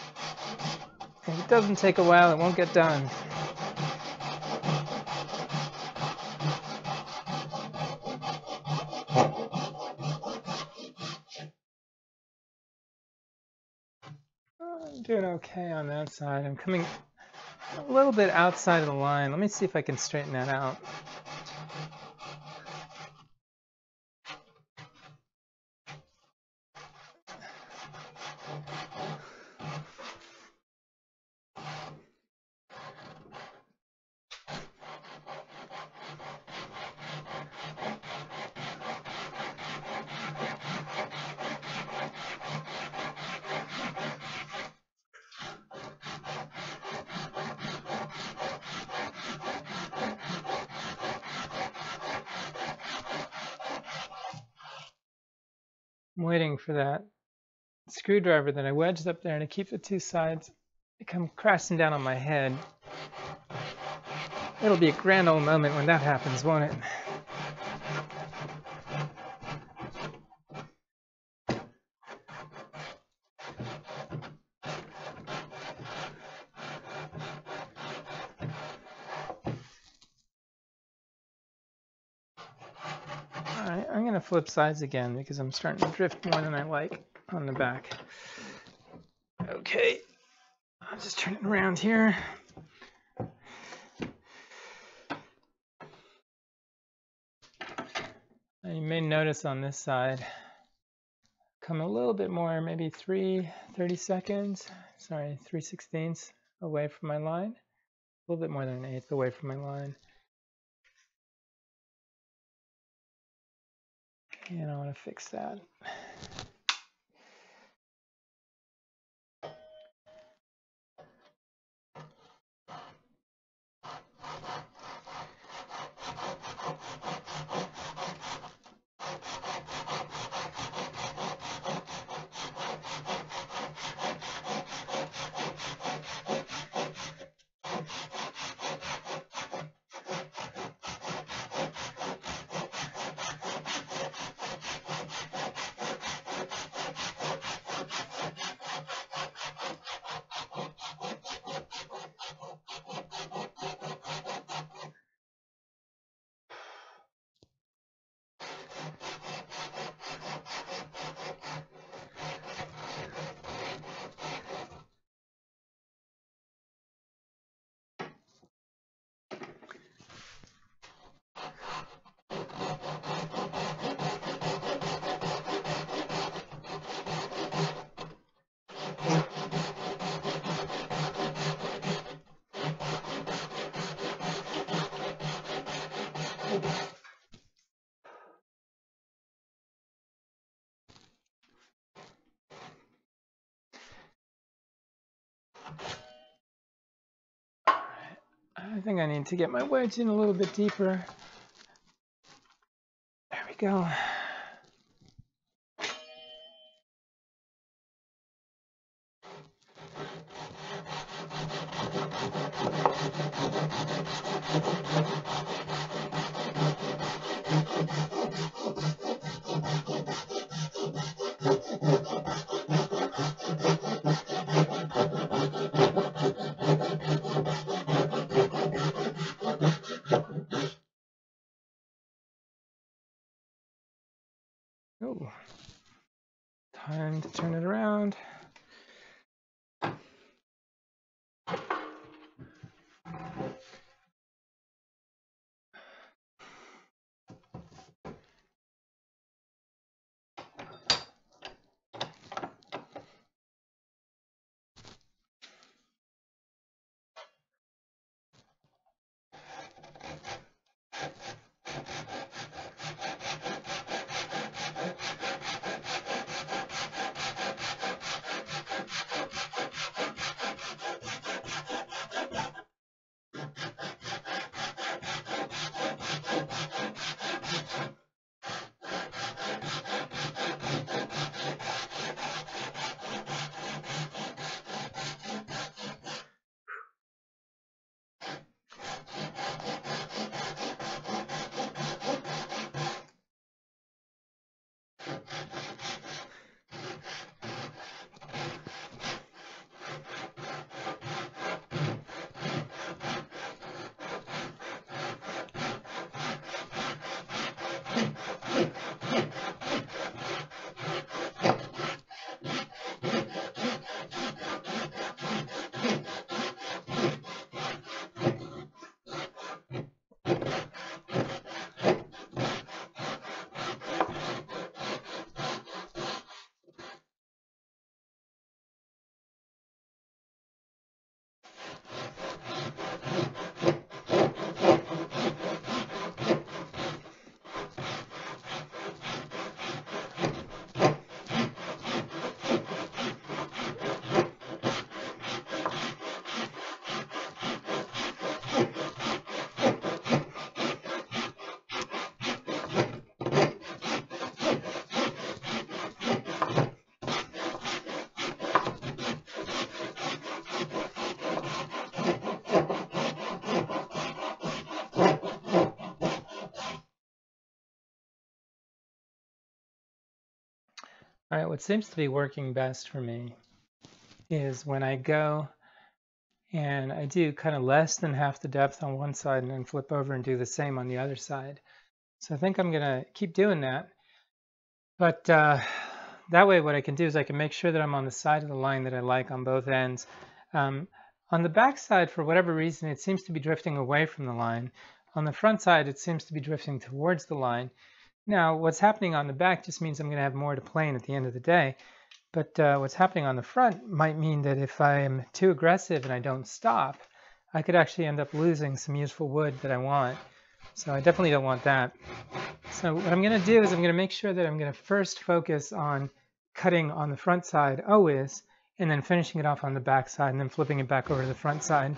if it doesn't take a while, it won't get done. I'm doing okay on that side. I'm coming a little bit outside of the line. Let me see if I can straighten that out. I'm waiting for that screwdriver that I wedged up there to keep the two sides to come crashing down on my head. It'll be a grand old moment when that happens, won't it? Alright, I'm going to flip sides again because I'm starting to drift more than I like on the back. Okay, I'll just turn it around here. Now you may notice on this side, come a little bit more, maybe 3/16 away from my line. A little bit more than 1/8 away from my line. And I want to fix that. I think I need to get my wedge in a little bit deeper. There we go. Oh, time to turn it around. All right, what seems to be working best for me is when I go and I do kind of less than half the depth on one side and then flip over and do the same on the other side. So I think I'm gonna keep doing that. But that way what I can do is I can make sure that I'm on the side of the line that I like on both ends. On the back side, for whatever reason, it seems to be drifting away from the line. On the front side, it seems to be drifting towards the line. Now, what's happening on the back just means I'm going to have more to plane at the end of the day. But what's happening on the front might mean that if I'm too aggressive and I don't stop, I could actually end up losing some useful wood that I want. So I definitely don't want that. So what I'm going to do is I'm going to make sure that I'm going to first focus on cutting on the front side always, and then finishing it off on the back side, and then flipping it back over to the front side.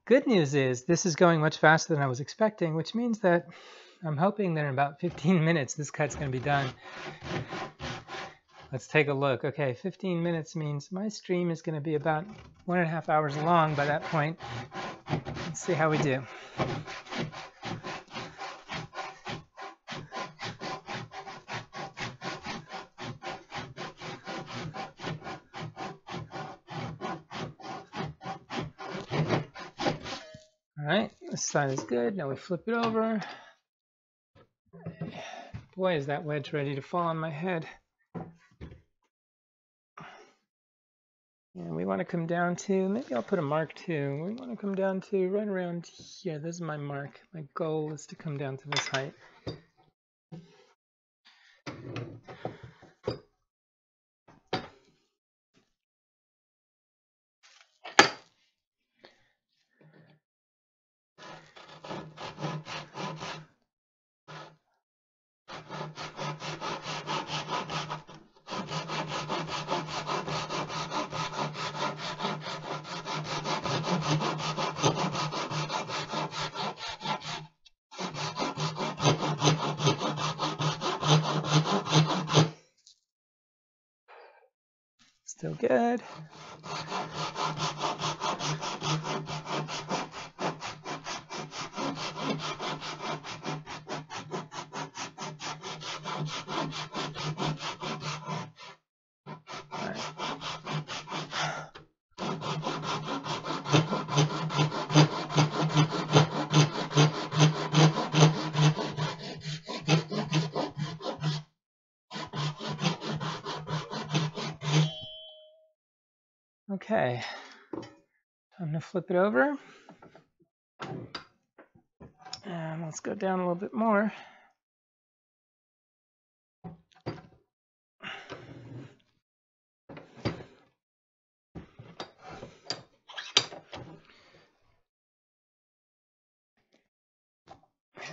Good news is this is going much faster than I was expecting, which means that I'm hoping that in about 15 minutes this cut's going to be done. Let's take a look. Okay, 15 minutes means my stream is going to be about 1.5 hours long by that point. Let's see how we do. All right, this side is good. Now we flip it over. Boy, is that wedge ready to fall on my head. And we want to come down to, maybe I'll put a mark too. We want to come down to right around here. This is my mark. My goal is to come down to this height. good. Okay, time to flip it over. And let's go down a little bit more.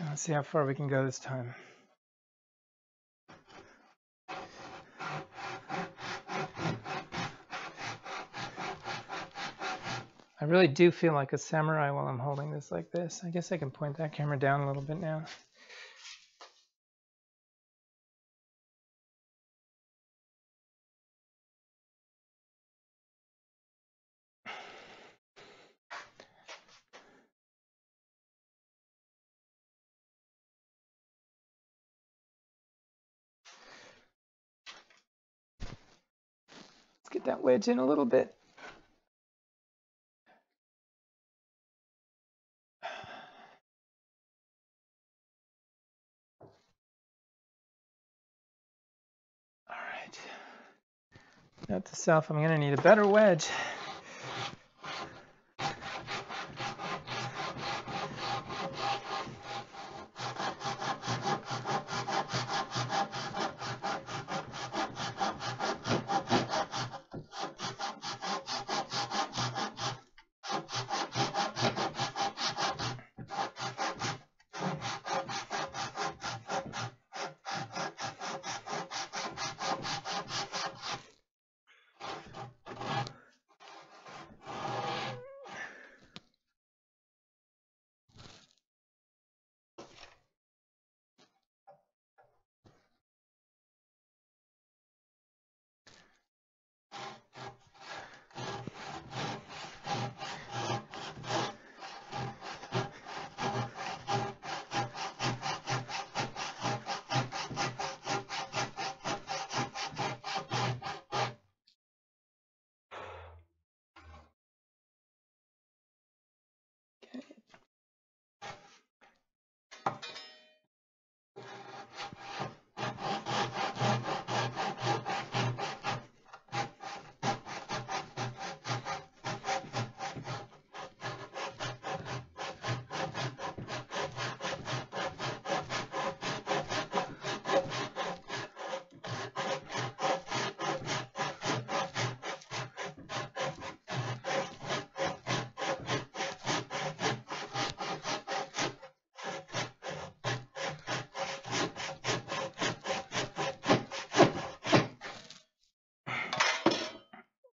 Let's see how far we can go this time. I really do feel like a samurai while I'm holding this like this. I guess I can point that camera down a little bit now. Let's get that wedge in a little bit. All right. Note to self, I'm going to need a better wedge.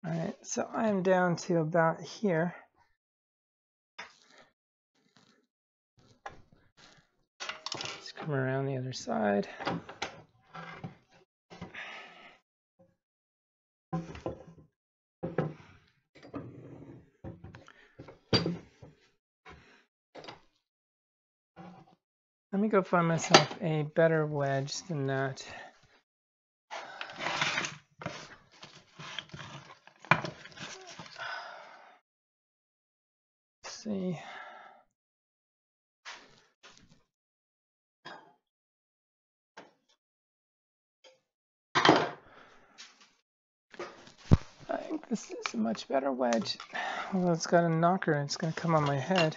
All right, so I'm down to about here. Let's come around the other side. Let me go find myself a better wedge than that. Let's see. I think this is a much better wedge. Although it's got a knocker and it's going to come on my head.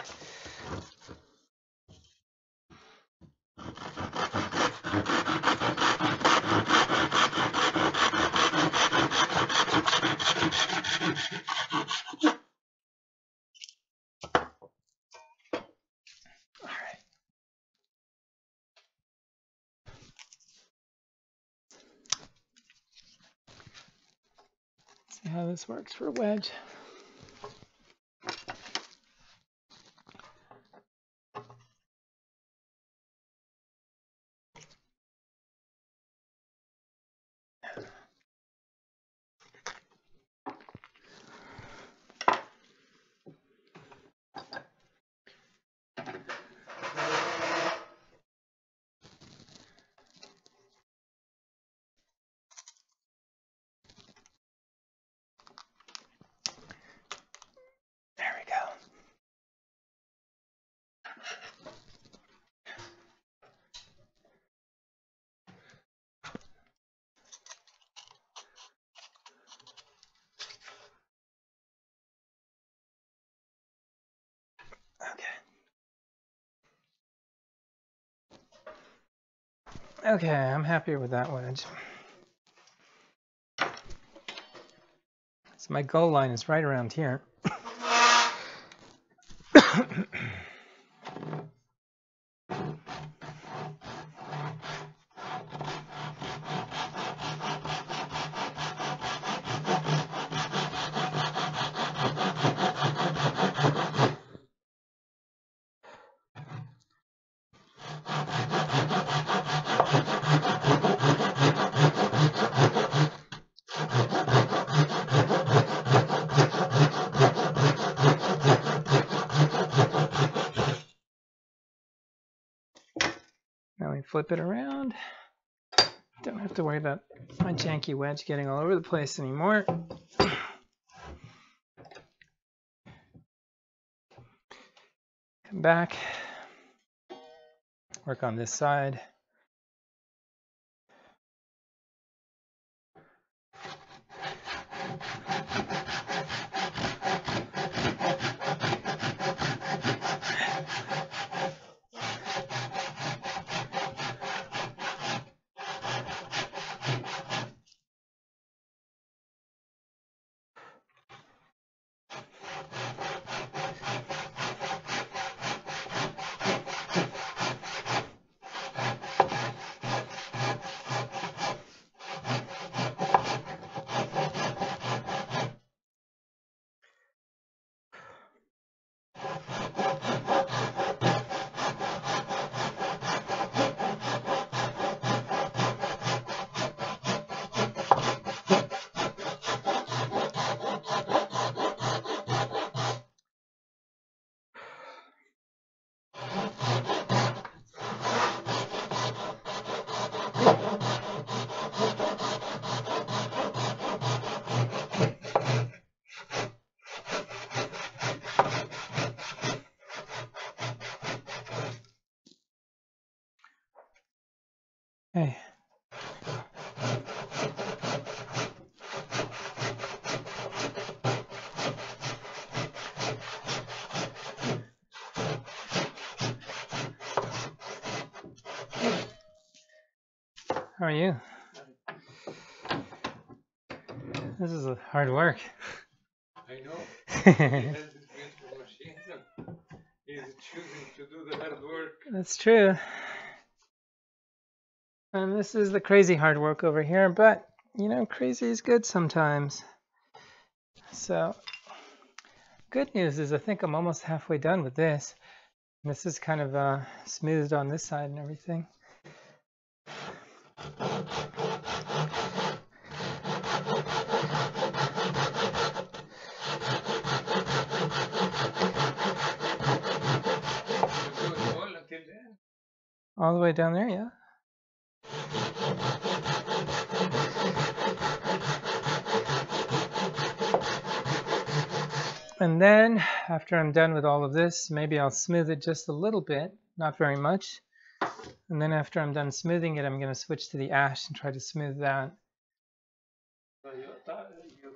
See how this works for a wedge. Okay, I'm happier with that wedge. So my goal line is right around here. Now we flip it around. Don't have to worry about my janky wedge getting all over the place anymore. Come back, work on this side. Hey. How are you? This is hard work. I know. He has his beautiful machines and he's choosing to do the hard work. That's true. And this is the crazy hard work over here, but you know, crazy is good sometimes. So, good news is I think I'm almost halfway done with this. And this is kind of smoothed on this side and everything. All the way down there, yeah. And then after I'm done with all of this, maybe I'll smooth it just a little bit, not very much. And then after I'm done smoothing it, I'm going to switch to the ash and try to smooth that. So you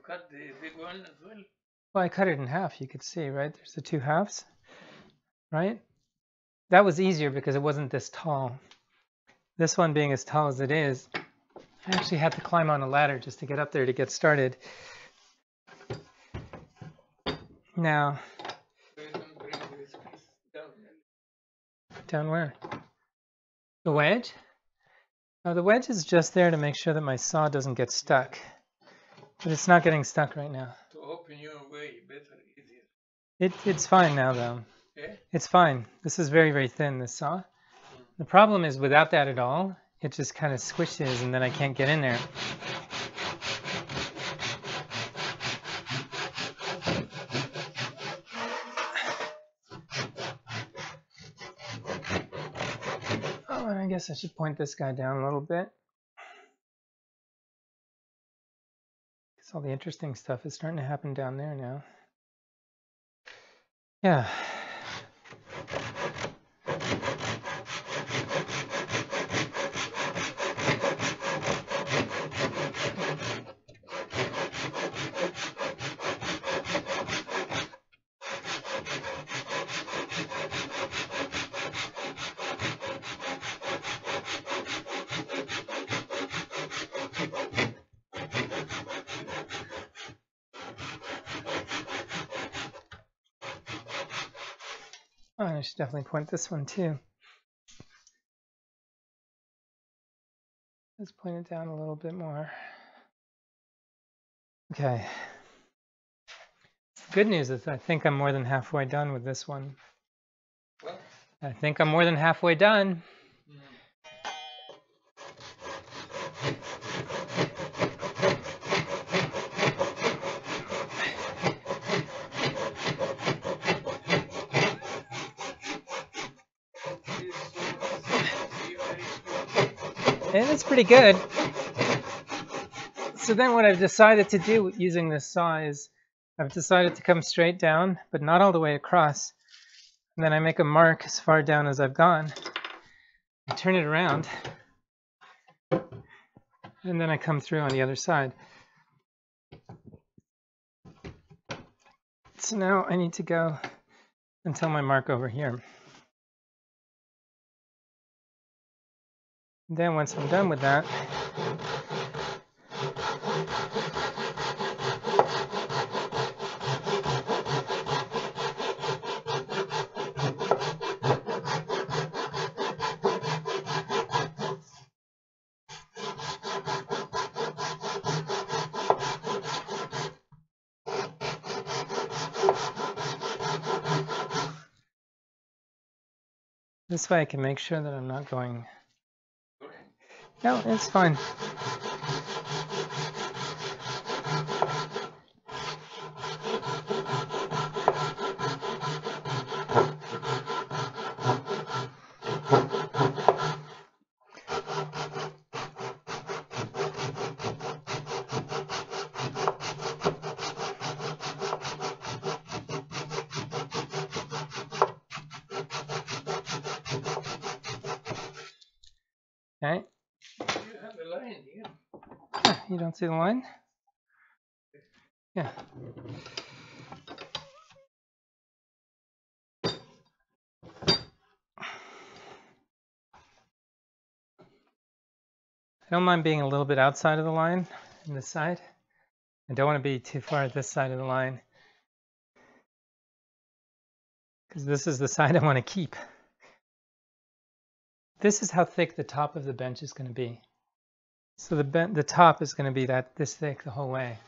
cut the big one as well? Well, I cut it in half, you could see, right? There's the two halves, right? That was easier because it wasn't this tall. This one being as tall as it is, I actually had to climb on a ladder just to get up there to get started. Now, down where? The wedge? Oh, the wedge is just there to make sure that my saw doesn't get stuck. But it's not getting stuck right now. To open your way better, easier. It's fine now, though. Yeah? It's fine. This is very, very thin, this saw. The problem is without that at all, it just kind of squishes and then I can't get in there. Oh, and I guess I should point this guy down a little bit. Because all the interesting stuff is starting to happen down there now. Yeah. Oh, and I should definitely point this one too. Let's point it down a little bit more. Okay. The good news is I think I'm more than halfway done with this one. What? I think I'm more than halfway done. And it's pretty good. So then what I've decided to do using this saw is I've decided to come straight down, but not all the way across. And then I make a mark as far down as I've gone. I turn it around. And then I come through on the other side. So now I need to go until my mark over here. Then once I'm done with that, this way I can make sure that I'm not going. No, it's fine. Okay. You have the line here. You don't see the line? Yeah. I don't mind being a little bit outside of the line on this side. I don't want to be too far at this side of the line, because this is the side I want to keep. This is how thick the top of the bench is going to be. So the top is going to be this thick the whole way.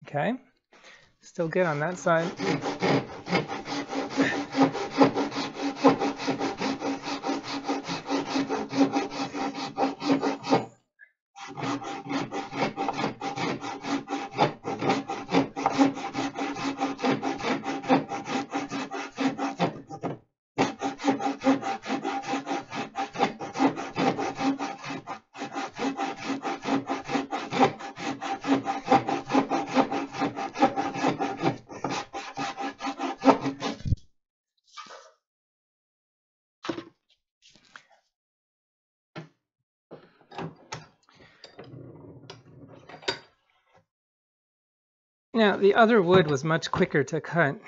Okay, still good on that side. Now, the other wood was much quicker to cut.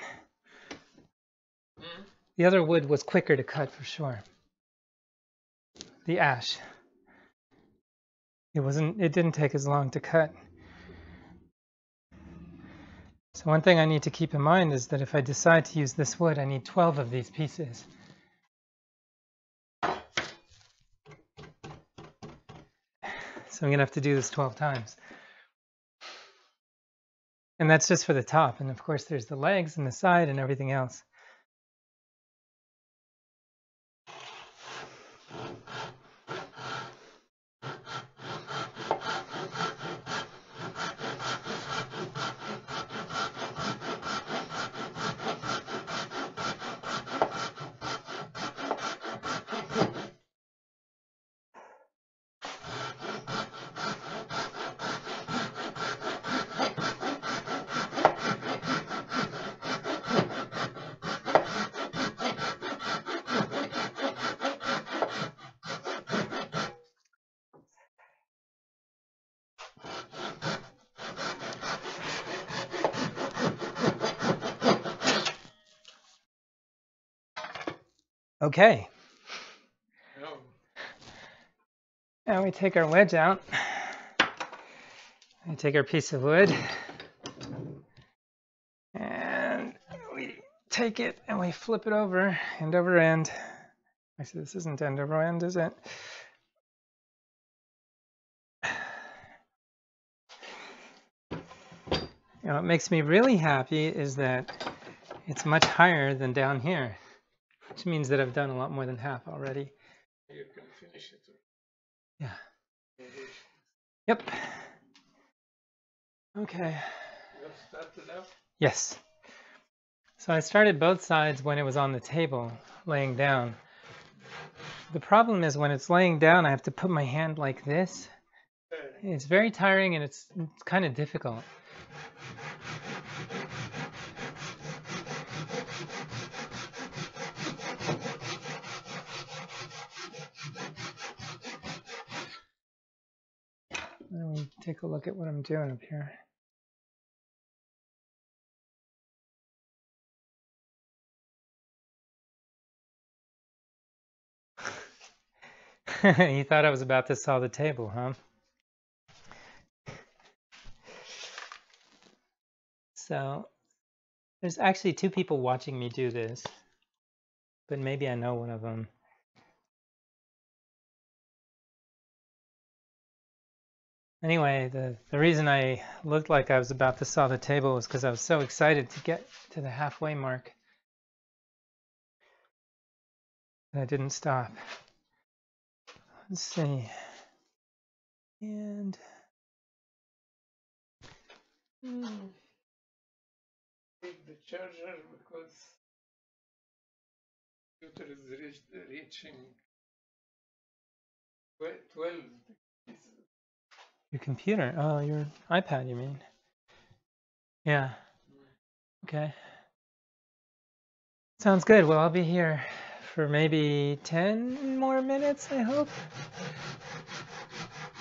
The other wood was quicker to cut for sure. The ash. It didn't take as long to cut. So one thing I need to keep in mind is that if I decide to use this wood, I need 12 of these pieces. So I'm going to have to do this 12 times. And that's just for the top. And of course, there's the legs and the side and everything else. Okay, No. now we take our wedge out. We take our piece of wood and we take it and we flip it over, end over end. Actually, this isn't end over end, is it? You know, what makes me really happy is that it's much higher than down here, which means that I've done a lot more than half already. You can finish it. Yeah. Yep. Okay. You have started up? Yes. So I started both sides when it was on the table, laying down. The problem is when it's laying down, I have to put my hand like this. It's very tiring and it's kind of difficult. Let me take a look at what I'm doing up here. You thought I was about to saw the table, huh? So there's actually 2 people watching me do this, but maybe I know one of them. Anyway, the reason I looked like I was about to saw the table was because I was so excited to get to the halfway mark that I didn't stop. Let's see. And Take the charger because computer is reaching 12. your computer. Oh, your iPad, you mean? Yeah. Okay. Sounds good. Well, I'll be here for maybe 10 more minutes, I hope.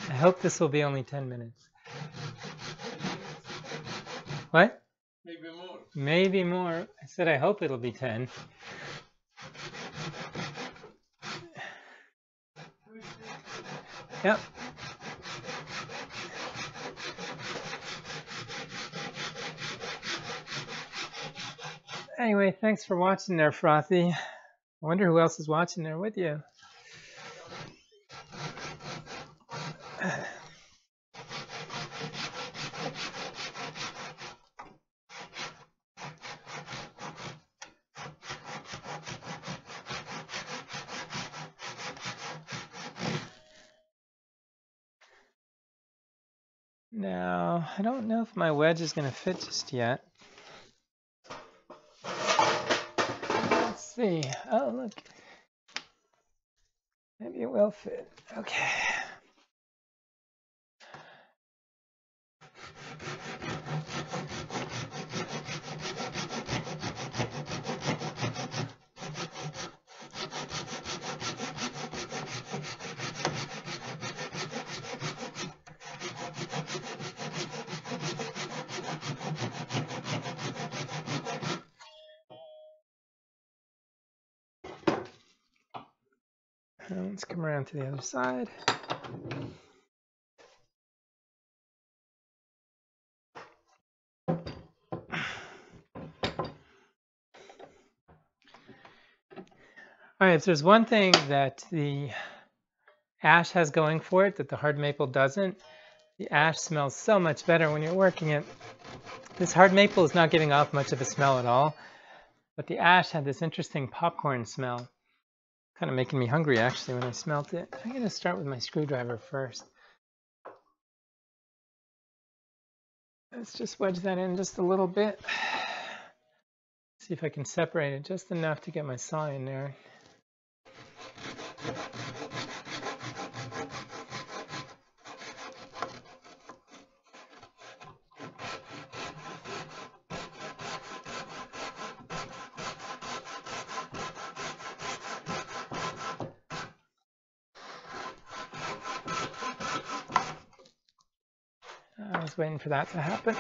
I hope this will be only 10 minutes. What? Maybe more. Maybe more. I said I hope it'll be 10. Yep. Anyway, thanks for watching there, Frothy. I wonder who else is watching there with you. Now, I don't know if my wedge is going to fit just yet. Let's see. Oh, look. Maybe it will fit. Okay. Let's come around to the other side. All right, if there's one thing that the ash has going for it that the hard maple doesn't, the ash smells so much better when you're working it. This hard maple is not giving off much of a smell at all, but the ash had this interesting popcorn smell. Kind of making me hungry actually when I smelt it. I'm going to start with my screwdriver first. Let's just wedge that in just a little bit. See if I can separate it just enough to get my saw in there. I was waiting for that to happen.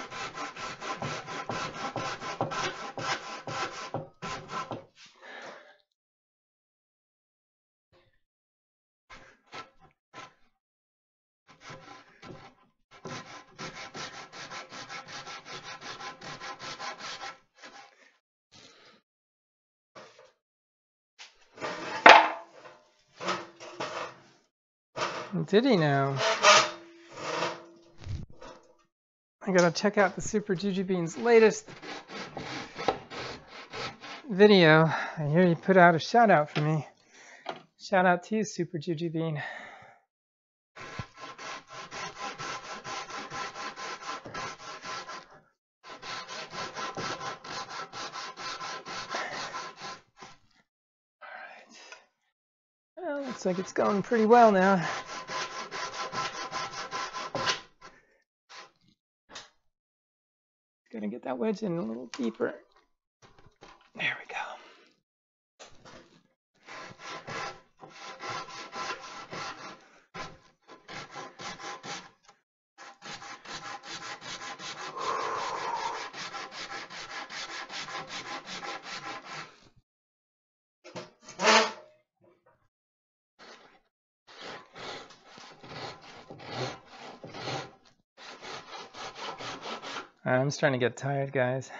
Did he know? I gotta check out the Super Juju Bean's latest video. I hear you put out a shout out for me. Shout out to you, Super Juju Bean. Well, looks like it's going pretty well now. Gonna get that wedge in a little deeper. There we go. I'm starting to get tired, guys.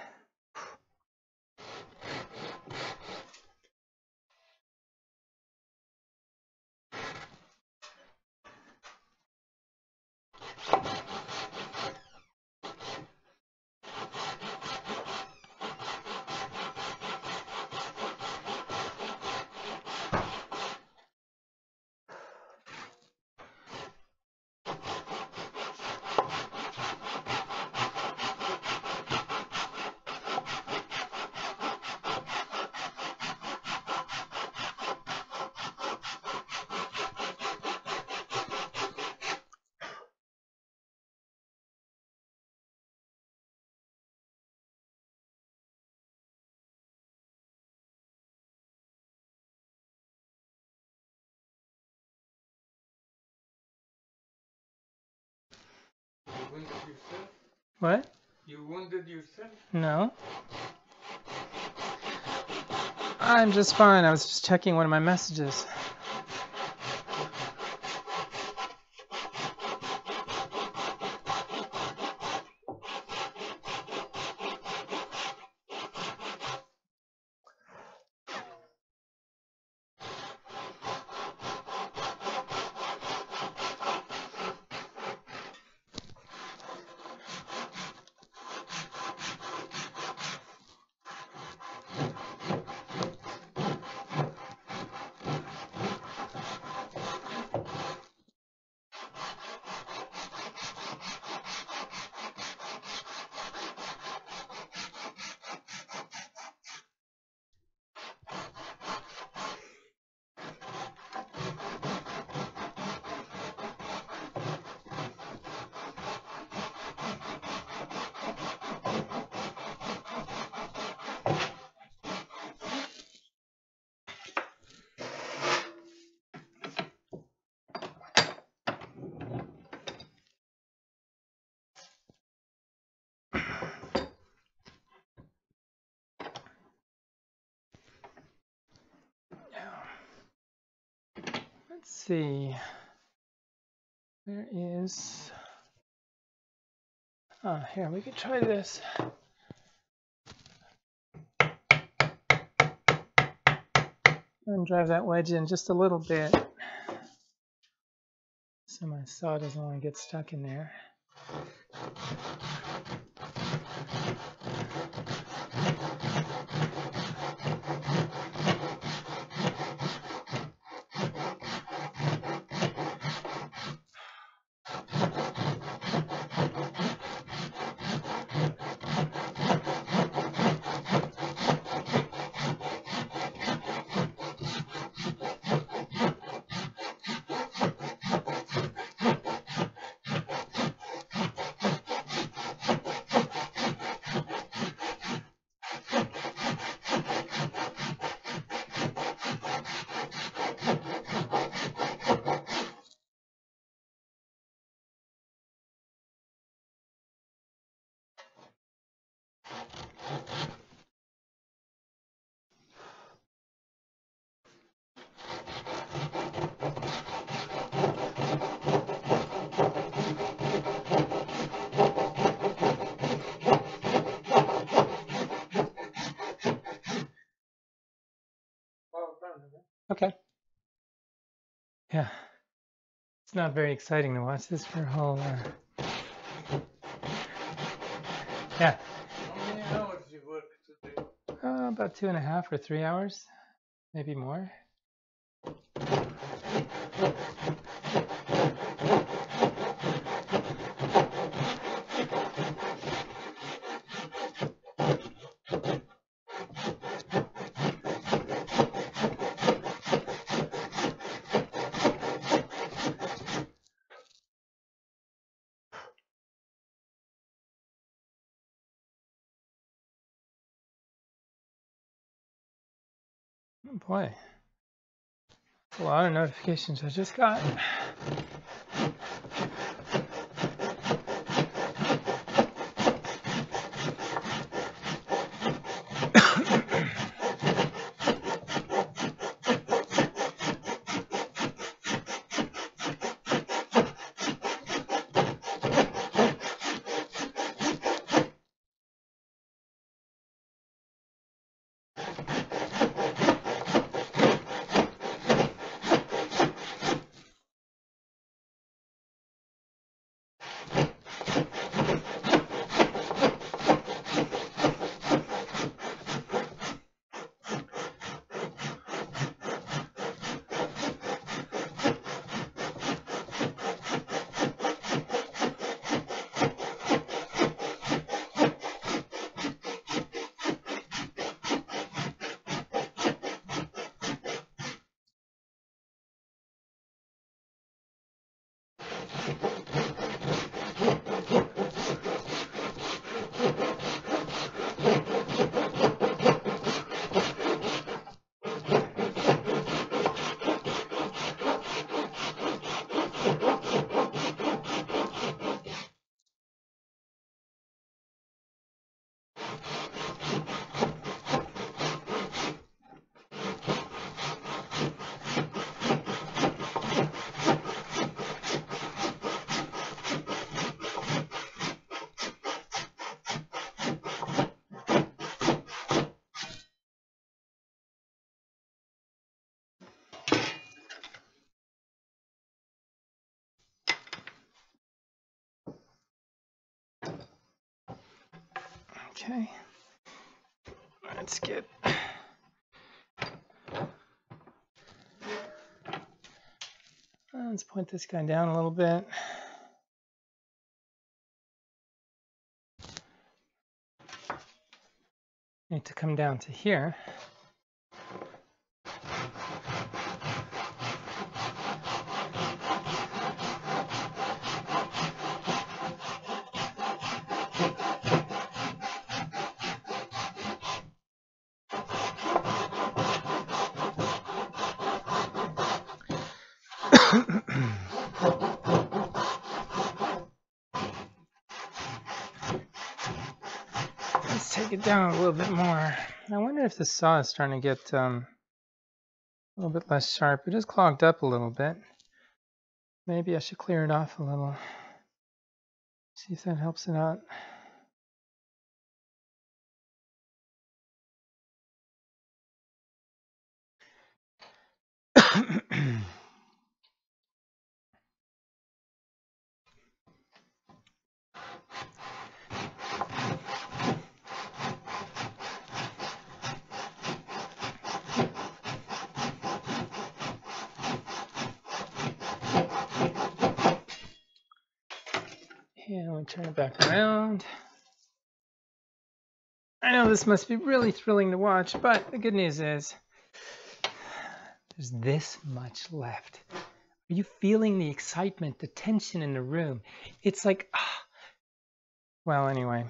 You wounded yourself? What? You wounded yourself? No. I'm just fine. I was just checking one of my messages. Let's see. There is. Oh, here, we could try this. And drive that wedge in just a little bit so my saw doesn't want to get stuck in there. Okay. Yeah. It's not very exciting to watch this for a whole. Yeah. How many hours you work today? About 2.5 or 3 hours, maybe more. Oh boy, that's a lot of notifications I just got. Okay, let's get. Let's point this guy down a little bit. Need to come down to here. Let's take it down a little bit more. I wonder if the saw is starting to get a little bit less sharp. It is clogged up a little bit. Maybe I should clear it off a little. See if that helps it out. And we turn it back around. I know this must be really thrilling to watch, but the good news is there's this much left. Are you feeling the excitement, the tension in the room? It's like, well, anyway.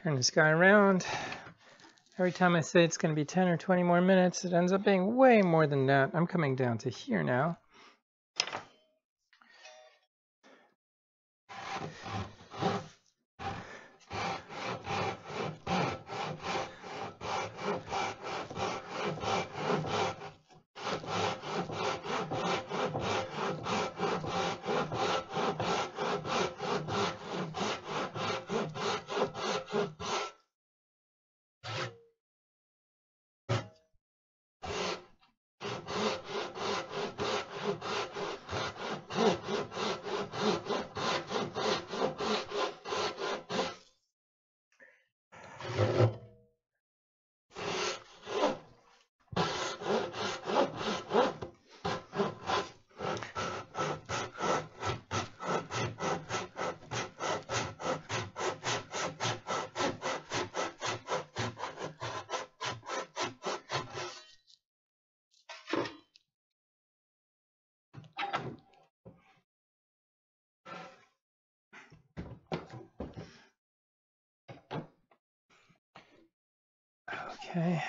Turn this guy around. Every time I say it's going to be 10 or 20 more minutes, it ends up being way more than that. I'm coming down to here now. Okay.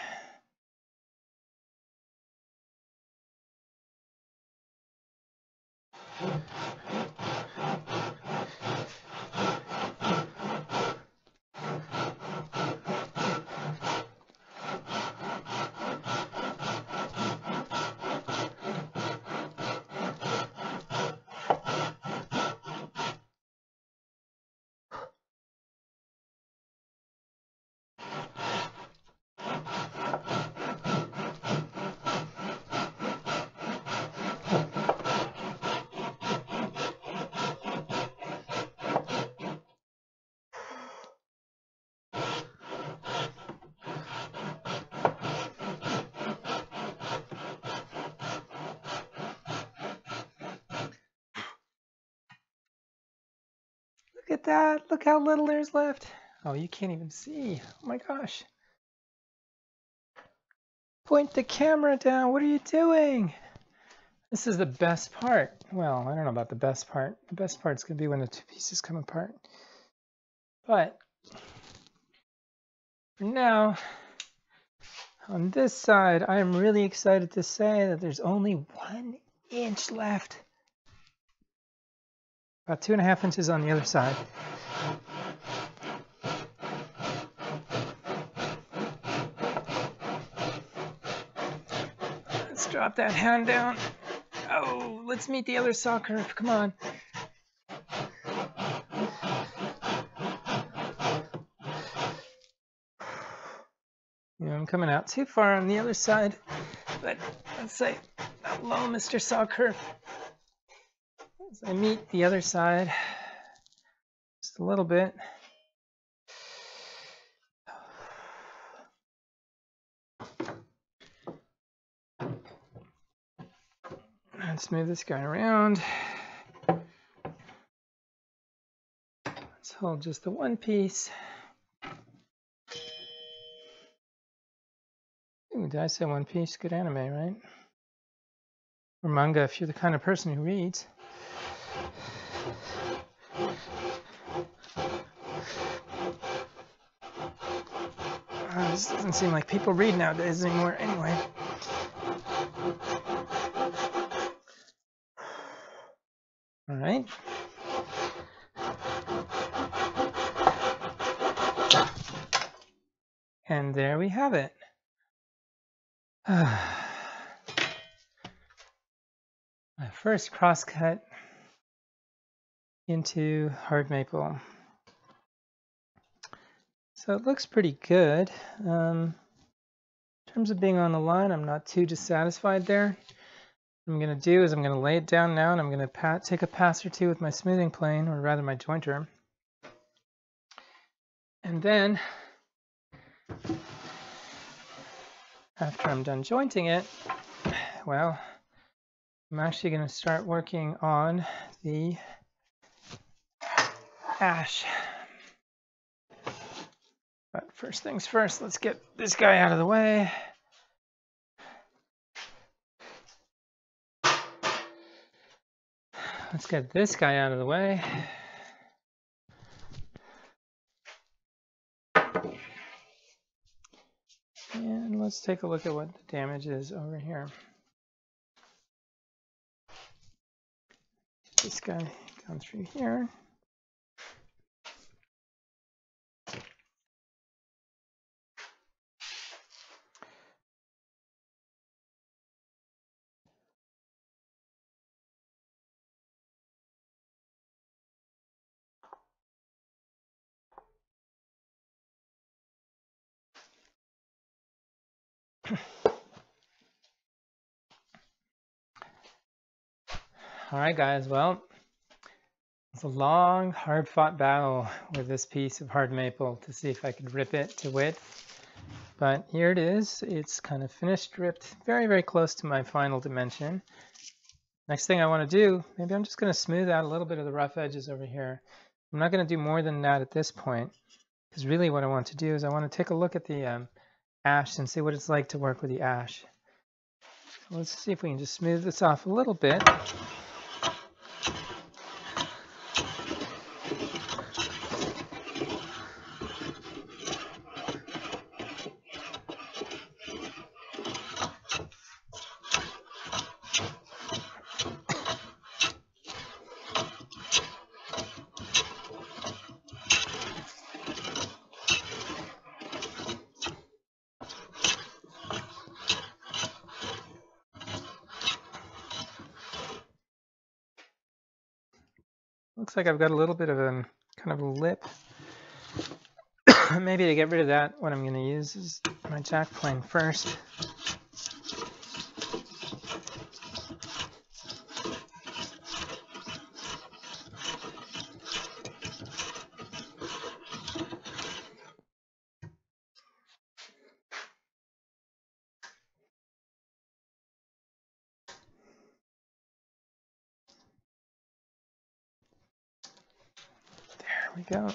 Look at that. Look how little there's left. Oh, you can't even see. Oh my gosh. Point the camera down. What are you doing? This is the best part. Well, I don't know about the best part. The best part's going to be when the two pieces come apart. But for now, on this side, I am really excited to say that there's only 1 inch left. About 2.5 inches on the other side. Let's drop that hand down. Oh, let's meet the other saw curve. Come on. I'm coming out too far on the other side, but let's say, hello, Mr. Saw Curve. As I meet the other side, just a little bit. Let's move this guy around. Let's hold just the one piece. Ooh, did I say one piece? Good anime, right? Or manga, if you're the kind of person who reads. This doesn't seem like people read nowadays anymore anyway. All right. And there we have it. My first crosscut into hard maple. So it looks pretty good. In terms of being on the line, I'm not too dissatisfied there. What I'm going to do is I'm going to lay it down now, and I'm going to take a pass or two with my smoothing plane, or rather my jointer. And then, after I'm done jointing it, well, I'm actually going to start working on the ash. But first things first, let's get this guy out of the way. Let's get this guy out of the way. And let's take a look at what the damage is over here. This guy come through here. All right, guys, well, it's a long, hard-fought battle with this piece of hard maple to see if I could rip it to width. But here it is. It's kind of finished, ripped, very, very close to my final dimension. Next thing I want to do, maybe I'm just going to smooth out a little bit of the rough edges over here. I'm not going to do more than that at this point, because really what I want to do is I want to take a look at the ash and see what it's like to work with the ash. So let's see if we can just smooth this off a little bit. Looks like I've got a little bit of a kind of a lip. Maybe to get rid of that, what I'm going to use is my jack plane first. There we go.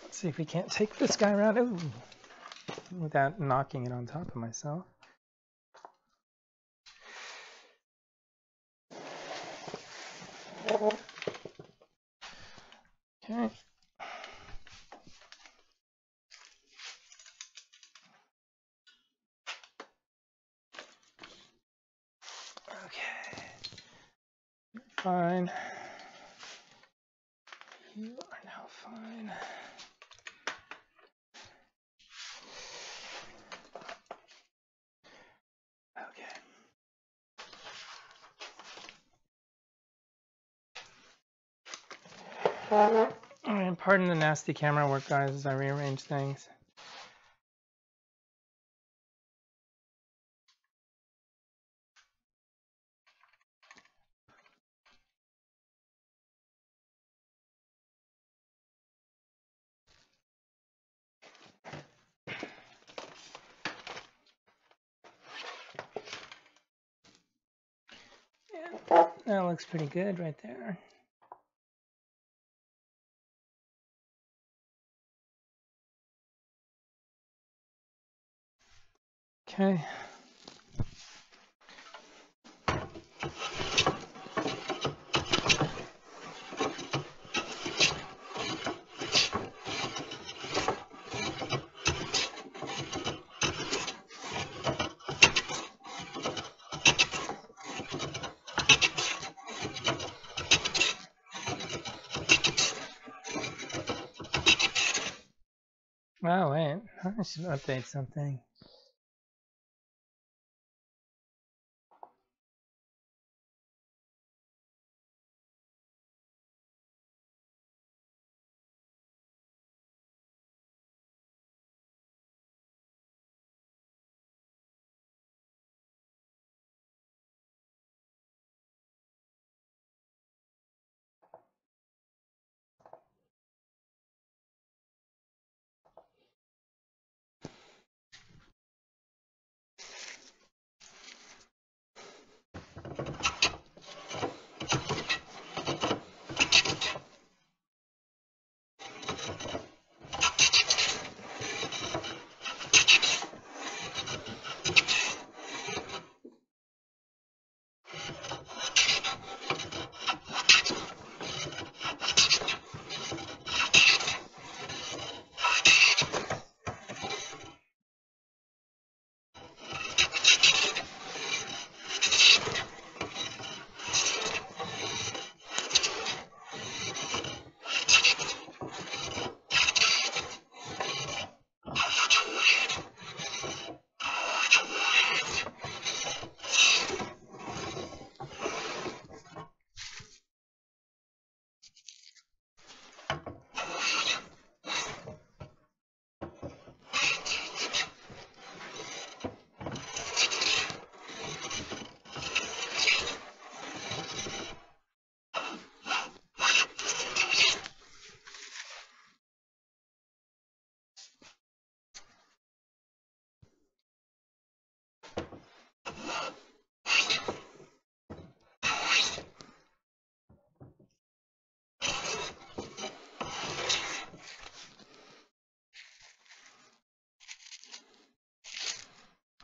Let's see if we can't take this guy around. Ooh, without knocking it on top of myself. Okay. Okay. Fine. You are now fine. Okay. Alright, pardon the nasty camera work, guys, as I rearrange things. Yeah, that looks pretty good right there. Okay. Oh, wait. I should update something.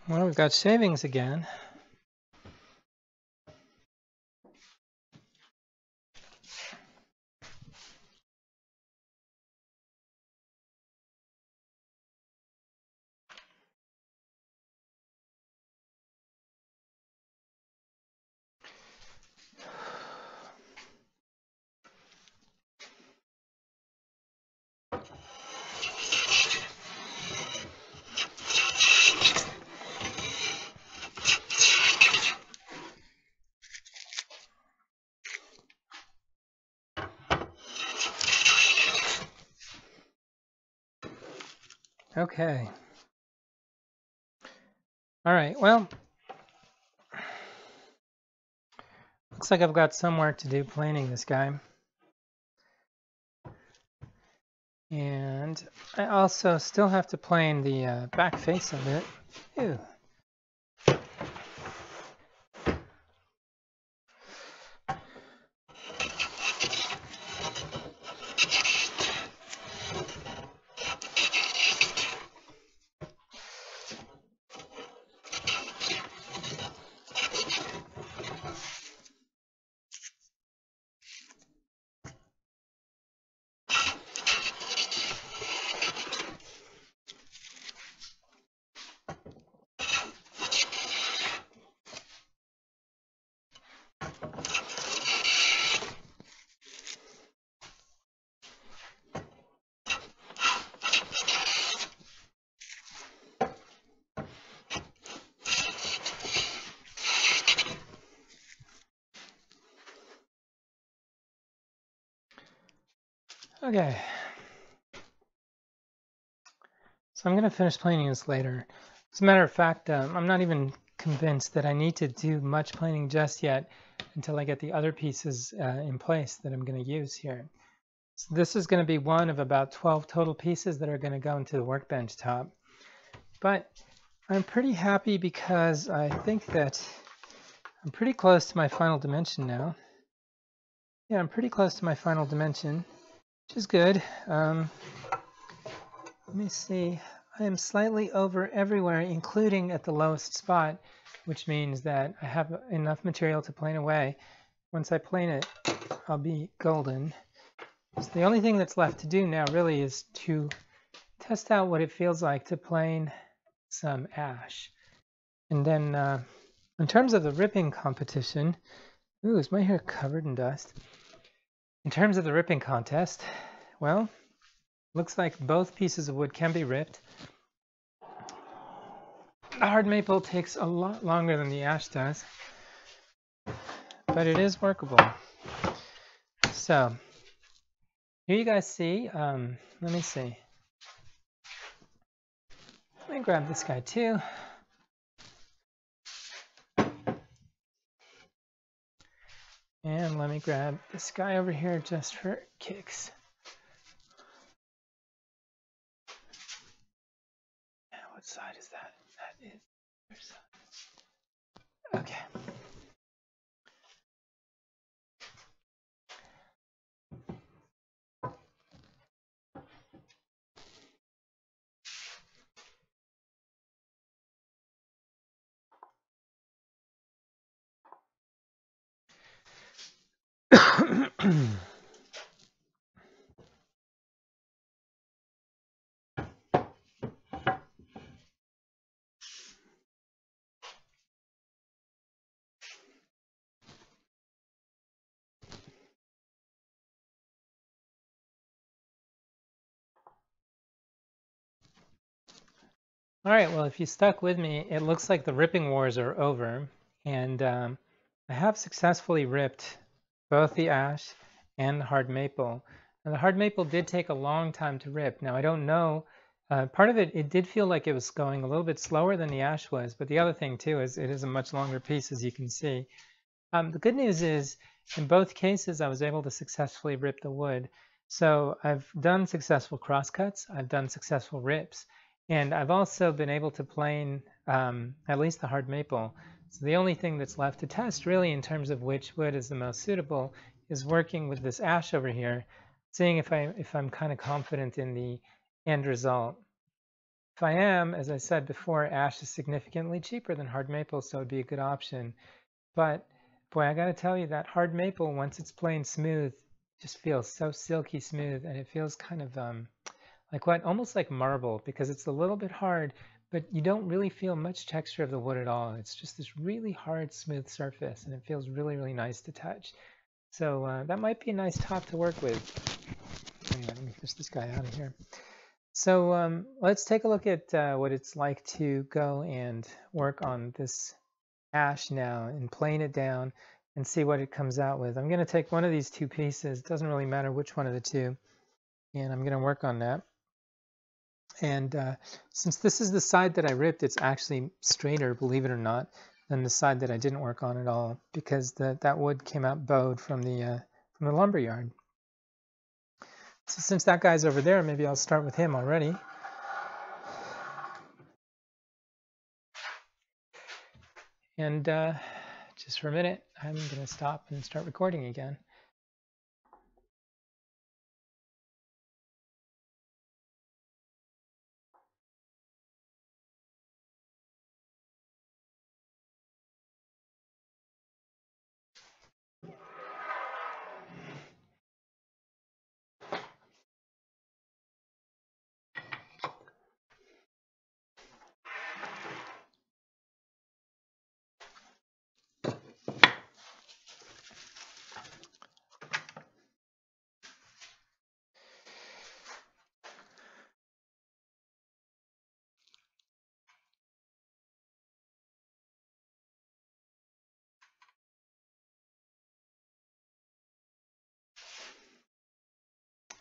Well, we've got shavings again. Okay. All right, well, looks like I've got some work to do planing this guy. And I also still have to plane the back face of it. Ew. Okay. So I'm going to finish planing this later. As a matter of fact, I'm not even convinced that I need to do much planing just yet until I get the other pieces in place that I'm going to use here. So this is going to be one of about 12 total pieces that are going to go into the workbench top. But I'm pretty happy because I think that I'm pretty close to my final dimension now. Yeah, I'm pretty close to my final dimension, which is good. Let me see. I am slightly over everywhere, including at the lowest spot, which means that I have enough material to plane away. Once I plane it, I'll be golden. So the only thing that's left to do now really is to test out what it feels like to plane some ash. And then in terms of the ripping competition, ooh, is my hair covered in dust? In terms of the ripping contest, well, looks like both pieces of wood can be ripped. The hard maple takes a lot longer than the ash does, but it is workable. So here you guys see, let me see. Let me grab this guy too. And let me grab this guy over here just for kicks. What side is that? That is your side. Okay. All right, well, if you stuck with me, it looks like the ripping wars are over, and I have successfully ripped both the ash and the hard maple. And the hard maple did take a long time to rip. Now, I don't know, part of it did feel like it was going a little bit slower than the ash was, but the other thing too is it is a much longer piece, as you can see. The good news is, in both cases, I was able to successfully rip the wood. So I've done successful crosscuts, I've done successful rips, and I've also been able to plane at least the hard maple. So the only thing that's left to test really in terms of which wood is the most suitable is working with this ash over here, seeing if I'm kind of confident in the end result. If I am, as I said before, ash is significantly cheaper than hard maple, so it'd be a good option. But boy, I gotta tell you, that hard maple, once it's planed smooth, just feels so silky smooth, and it feels kind of like what, almost like marble, because it's a little bit hard, but you don't really feel much texture of the wood at all. It's just this really hard, smooth surface, and it feels really, really nice to touch. So that might be a nice top to work with. Anyway, let me push this guy out of here. So let's take a look at what it's like to go and work on this ash now and plane it down and see what it comes out with. I'm going to take one of these two pieces. It doesn't really matter which one of the two. And I'm going to work on that. And since this is the side that I ripped, it's actually straighter, believe it or not, than the side that I didn't work on at all, because that wood came out bowed from the lumber yard. So since that guy's over there, maybe I'll start with him already. And just for a minute, I'm going to stop and start recording again.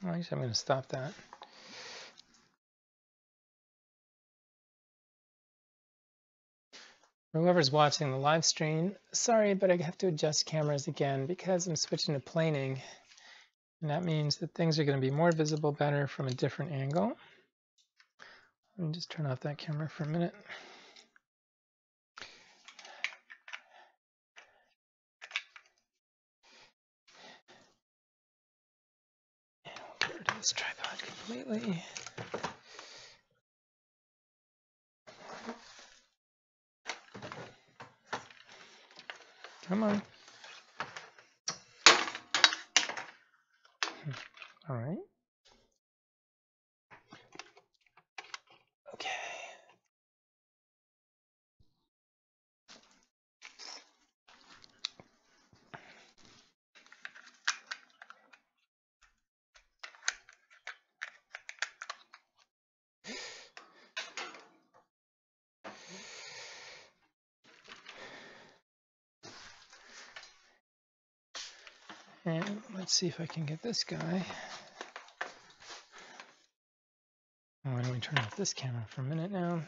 Well, I guess I'm going to stop that. Whoever's watching the live stream, sorry, but I have to adjust cameras again because I'm switching to planing. And that means that things are going to be more visible better from a different angle. Let me just turn off that camera for a minute. And we'll get rid of this tripod completely. Come on. All right. Okay. And let's see if I can get this guy. Why don't we turn off this camera for a minute now?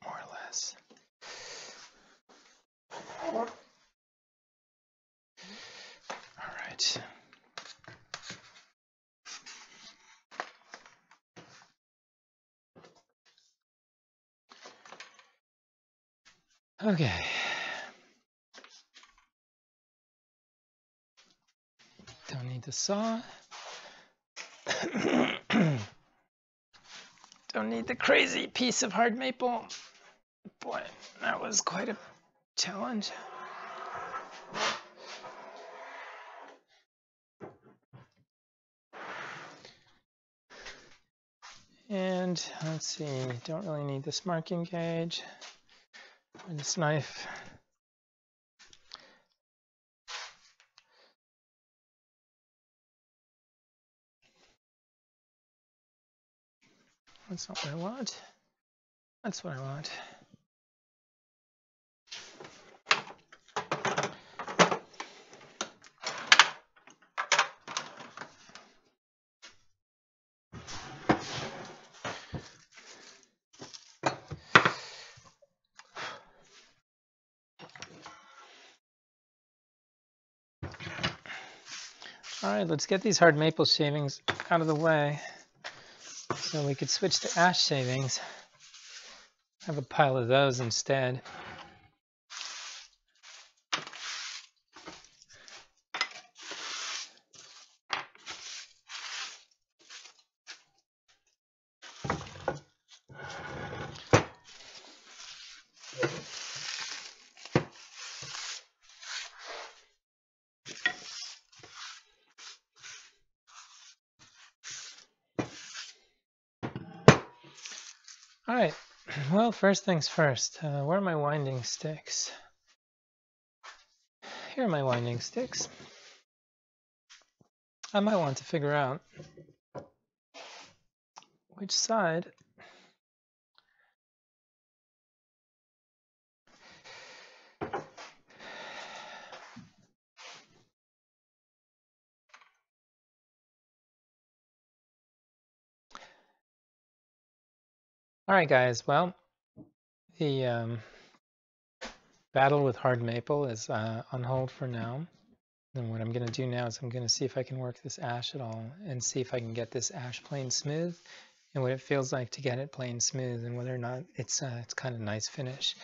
More or less. All right. Okay. Don't need the saw. Don't need the crazy piece of hard maple. Boy, that was quite a challenge. And let's see, don't really need this marking gauge or this knife. That's not what I want. That's what I want. All right, let's get these hard maple shavings out of the way so we could switch to ash shavings. I have a pile of those instead. All right, well, first things first, where are my winding sticks? Here are my winding sticks. I might want to figure out which side All right, guys. Well, the battle with hard maple is on hold for now. And what I'm going to do now is I'm going to see if I can work this ash at all and see if I can get this ash plain smooth and what it feels like to get it plain smooth and whether or not it's kind of nice finish.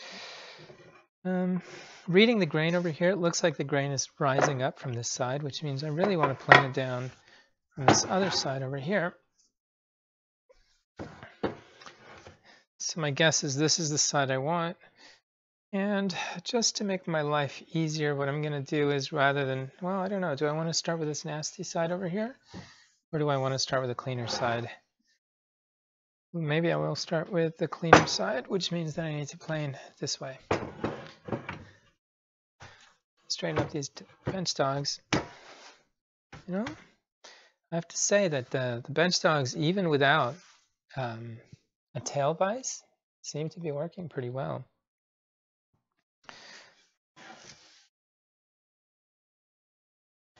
Reading the grain over here, it looks like the grain is rising up from this side, which means I really want to plane it down from this other side over here. So my guess is this is the side I want. And just to make my life easier, what I'm going to do is rather than, well, I don't know, do I want to start with this nasty side over here? Or do I want to start with a cleaner side? Maybe I will start with the cleaner side, which means that I need to plane this way. Straighten up these bench dogs. You know, I have to say that the bench dogs, even without a tail vise, seem to be working pretty well.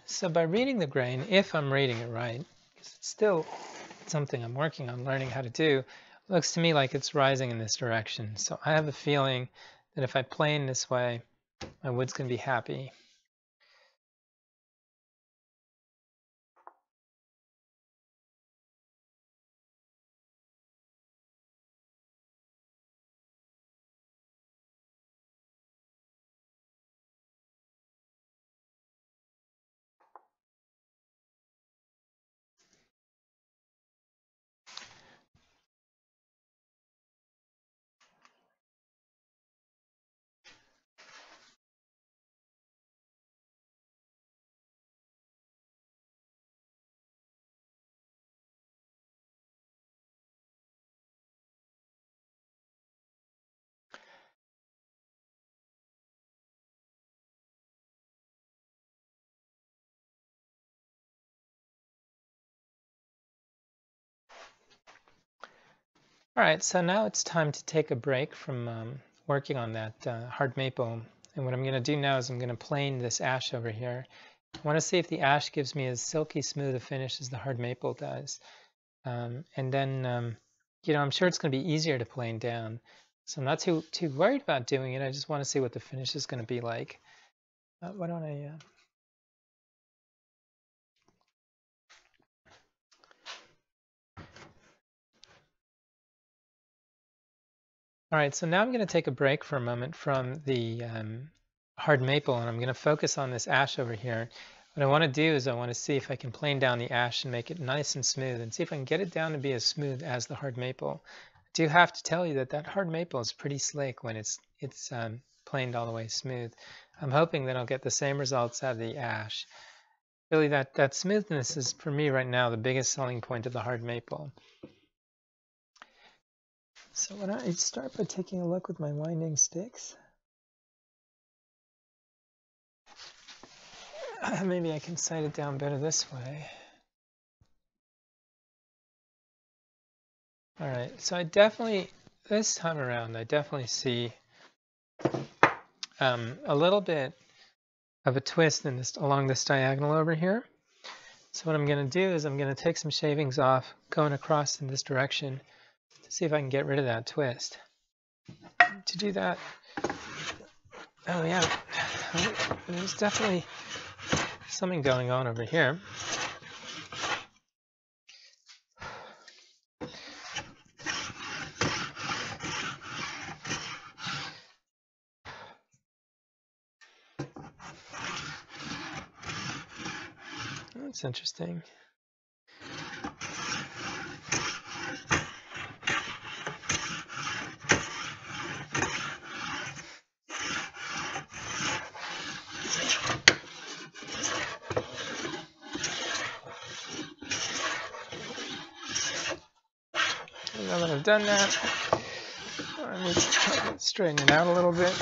So by reading the grain, if I'm reading it right, because it's still something I'm working on learning how to do, looks to me like it's rising in this direction. So I have a feeling that if I plane this way, my wood's going to be happy. All right, so now it's time to take a break from working on that hard maple. And what I'm going to do now is I'm going to plane this ash over here. I want to see if the ash gives me as silky smooth a finish as the hard maple does. And then, you know, I'm sure it's going to be easier to plane down. So I'm not too worried about doing it. I just want to see what the finish is going to be like. Why don't I... All right, so now I'm going to take a break for a moment from the hard maple, and I'm going to focus on this ash over here. What I want to do is I want to see if I can plane down the ash and make it nice and smooth, and see if I can get it down to be as smooth as the hard maple. I do have to tell you that that hard maple is pretty slick when it's planed all the way smooth. I'm hoping that I'll get the same results out of the ash. Really, that smoothness is, for me right now, the biggest selling point of the hard maple. So why don't I start by taking a look with my winding sticks. Maybe I can sight it down better this way. All right, so I definitely, this time around, I definitely see a little bit of a twist in this, along this diagonal over here. So what I'm going to do is I'm going to take some shavings off, going across in this direction, to see if I can get rid of that twist. To do that, oh yeah, there's definitely something going on over here. That's interesting. Now that I've done that, I need to straighten it out a little bit.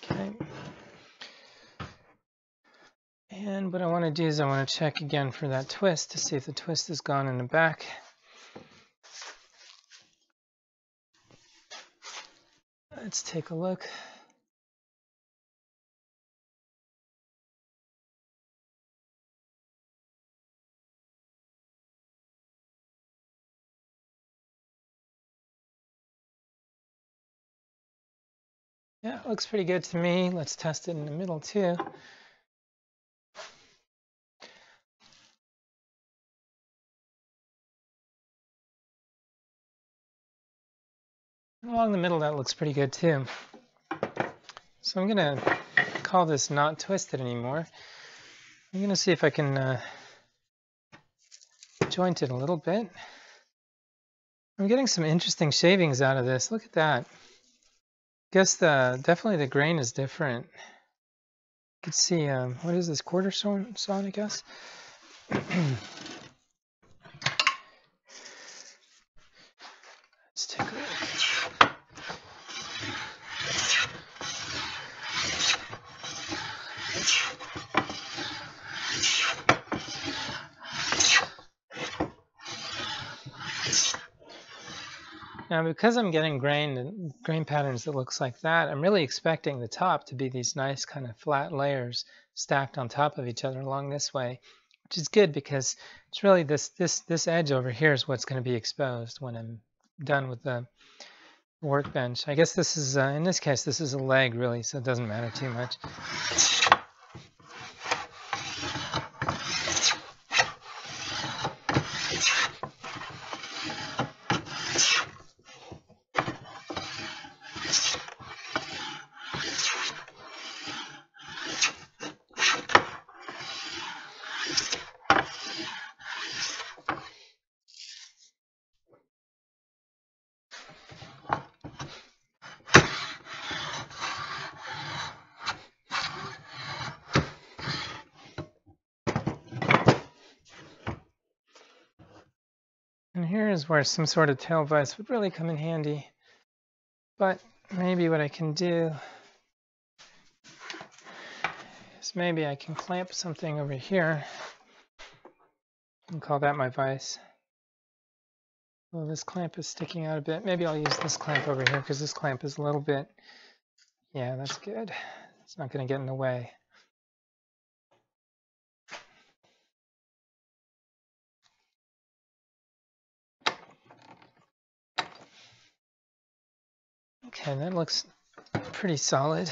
Okay. And what I want to do is I want to check again for that twist to see if the twist is gone in the back. Let's take a look. Yeah, it looks pretty good to me. Let's test it in the middle too. Along the middle, that looks pretty good too. So I'm going to call this not twisted anymore. I'm going to see if I can joint it a little bit. I'm getting some interesting shavings out of this. Look at that. Guess definitely the grain is different. You can see, what is this, quarter sawn, I guess? Let's take a look. Now, because I'm getting grain patterns that looks like that, I'm really expecting the top to be these nice kind of flat layers stacked on top of each other along this way, which is good because it's really this edge over here is what's going to be exposed when I'm done with the workbench. I guess this is, in this case, this is a leg really, so it doesn't matter too much. is where some sort of tail vise would really come in handy. But maybe what I can do is maybe I can clamp something over here and call that my vise. Well, this clamp is sticking out a bit. Maybe I'll use this clamp over here because this clamp is a little bit, yeah, that's good. It's not going to get in the way. Okay, that looks pretty solid.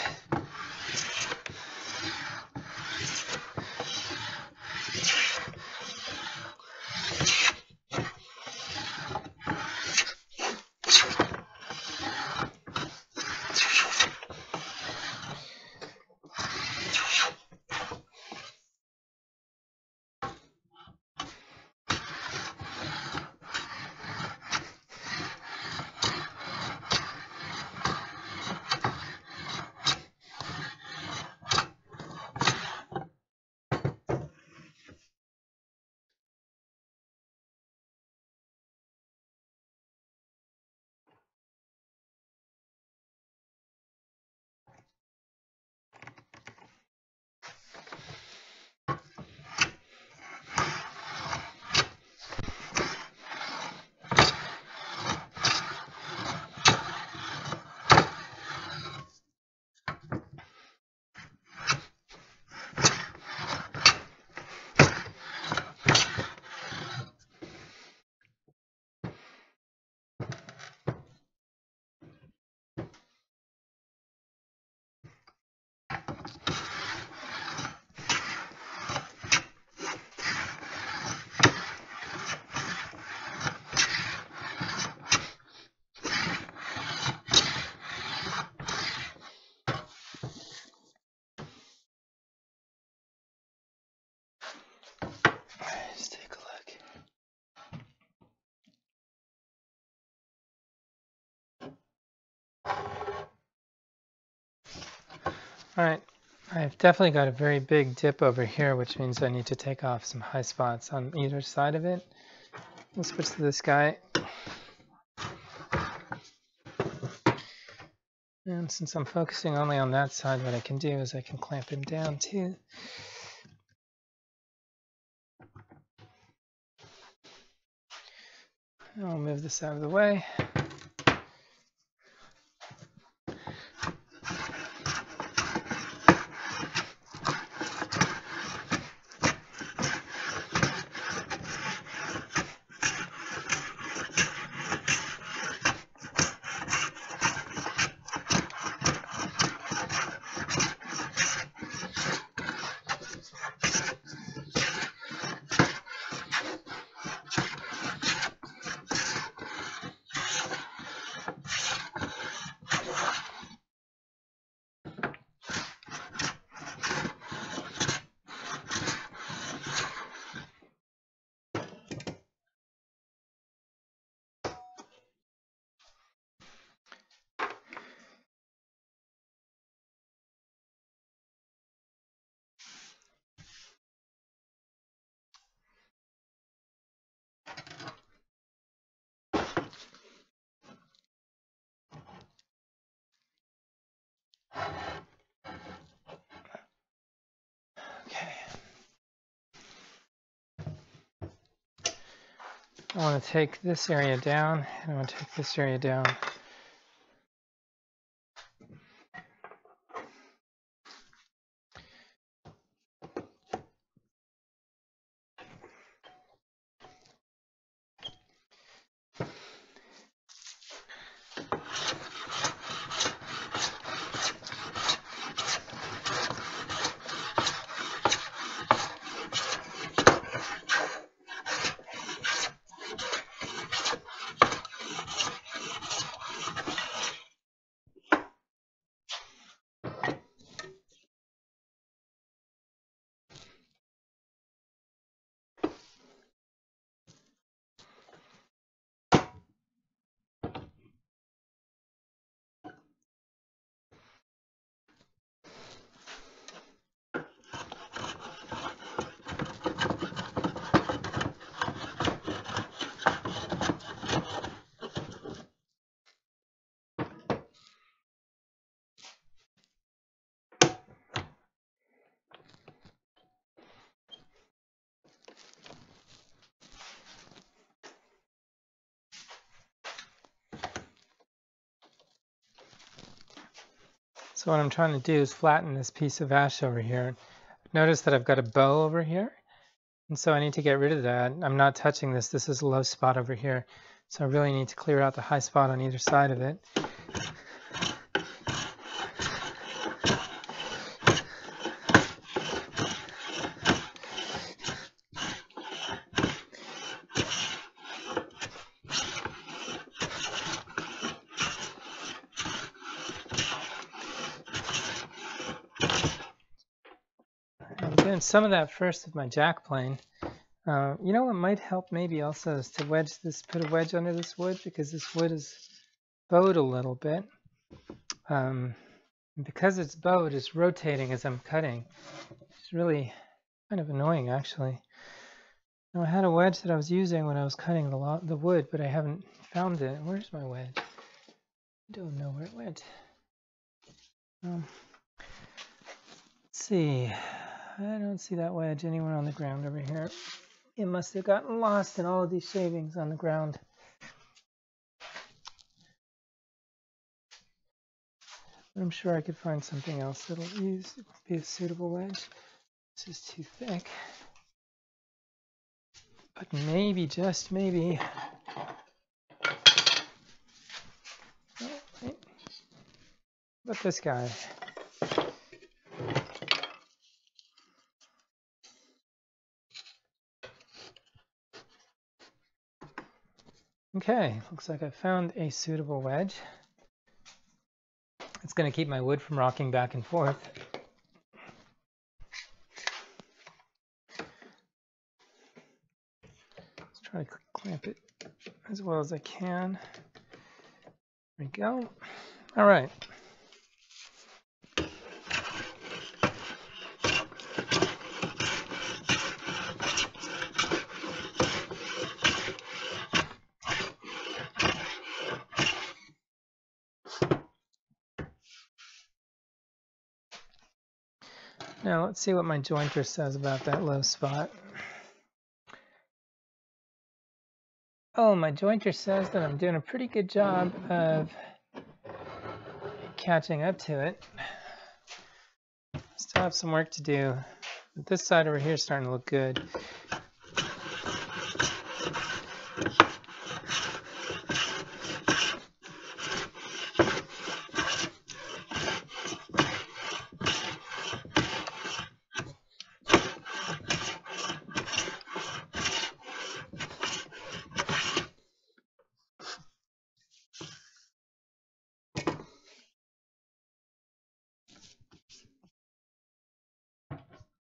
Let's take a look. All right, I've definitely got a very big dip over here, which means I need to take off some high spots on either side of it. Let's switch to this guy. And since I'm focusing only on that side, what I can do is I can clamp him down too. I'll move this out of the way. Okay. I want to take this area down, and I want to take this area down. So what I'm trying to do is flatten this piece of ash over here. Notice that I've got a bow over here, and so I need to get rid of that. I'm not touching this. This is a low spot over here. So I really need to clear out the high spot on either side of it. I'm doing some of that first with my jack plane. You know what might help maybe also is to wedge this, put a wedge under this wood, because this wood is bowed a little bit. And because it's bowed, it's rotating as I'm cutting. It's really kind of annoying, actually. Now, I had a wedge that I was using when I was cutting the wood, but I haven't found it. Where's my wedge? I don't know where it went. Let's see. I don't see that wedge anywhere on the ground over here. It must have gotten lost in all of these shavings on the ground. I'm sure I could find something else that'll be a suitable wedge. This is too thick. But maybe, just maybe. Oh, wait. What about this guy? Okay, looks like I found a suitable wedge. It's going to keep my wood from rocking back and forth. Let's try to clamp it as well as I can. There we go. All right. Now let's see what my jointer says about that low spot. Oh, my jointer says that I'm doing a pretty good job of catching up to it. Still have some work to do. But this side over here is starting to look good.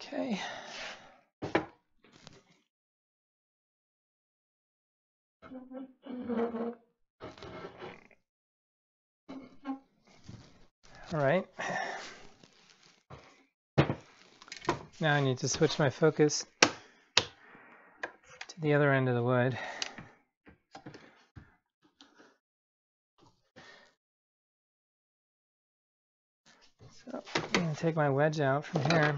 Okay. All right. Now I need to switch my focus to the other end of the wood. So I'm going to take my wedge out from here.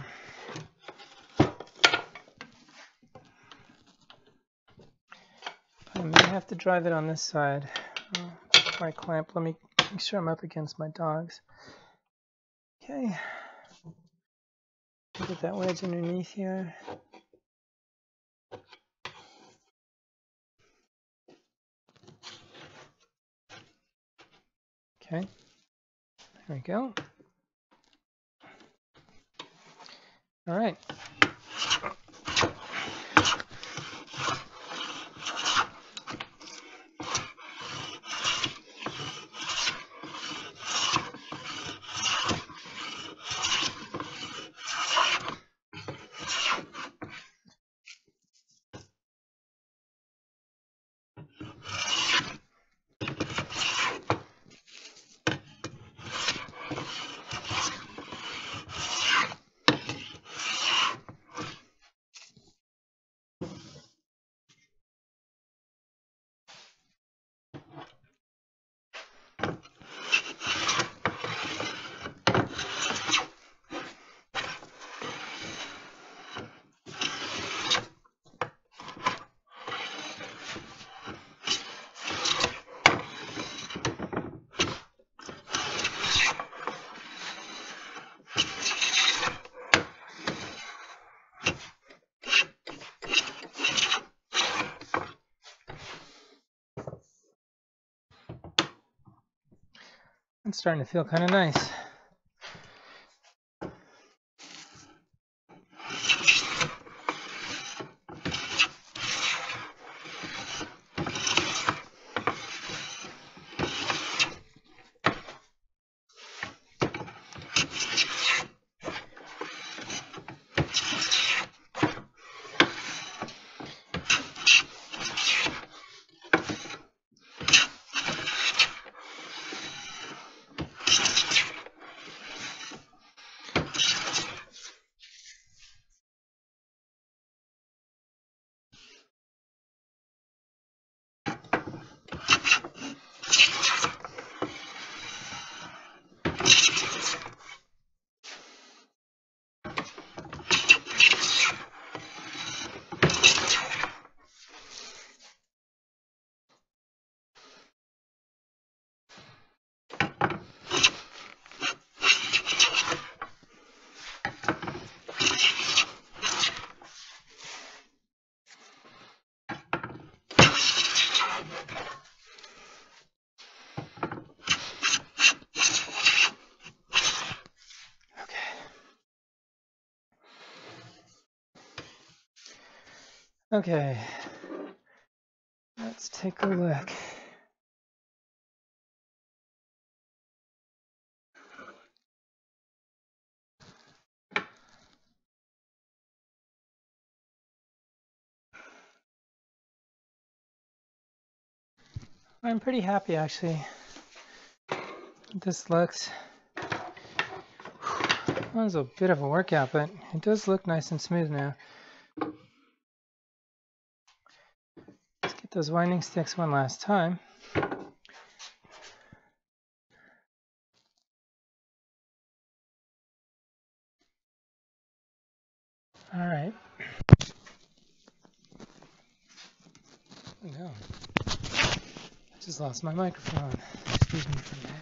I may have to drive it on this side. My clamp. Let me make sure I'm up against my dogs. Okay. Get that wedge underneath here. Okay. There we go. All right. It's starting to feel kind of nice. Okay, let's take a look. I'm pretty happy actually. This looks, that was a bit of a workout, but it does look nice and smooth now. Let's get those winding sticks one last time. All right. Oh no, I just lost my microphone. Excuse me for that.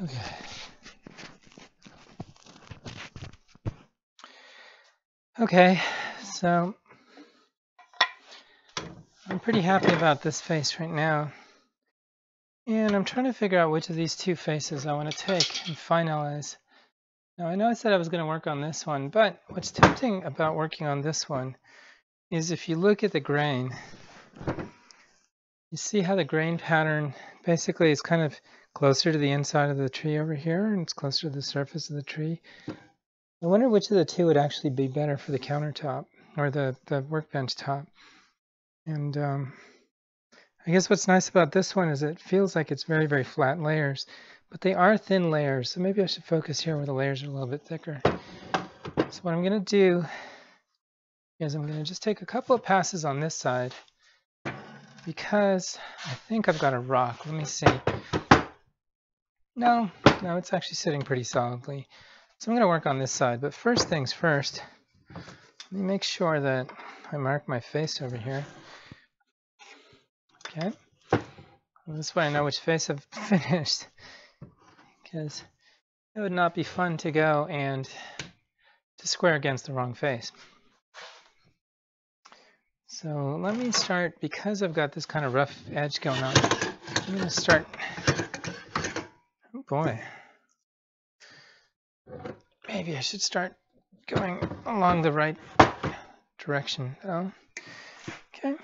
Okay. Okay, so I'm pretty happy about this face right now. And I'm trying to figure out which of these two faces I want to take and finalize. Now I know I said I was going to work on this one, but what's tempting about working on this one is if you look at the grain, you see how the grain pattern basically is kind of closer to the inside of the tree over here, and it's closer to the surface of the tree. I wonder which of the two would actually be better for the countertop or the workbench top. And I guess what's nice about this one is it feels like it's very, very flat layers, but they are thin layers. So maybe I should focus here where the layers are a little bit thicker. So what I'm going to do is I'm going to just take a couple of passes on this side because I think I've got a rock. Let me see. No, it's actually sitting pretty solidly. So I'm going to work on this side, but first things first, let me make sure that I mark my face over here. Okay. Well, this way I know which face I've finished, because it would not be fun to go and to square against the wrong face. So let me start, because I've got this kind of rough edge going on, I'm going to start, oh boy, maybe I should start going along the right direction. Oh, okay.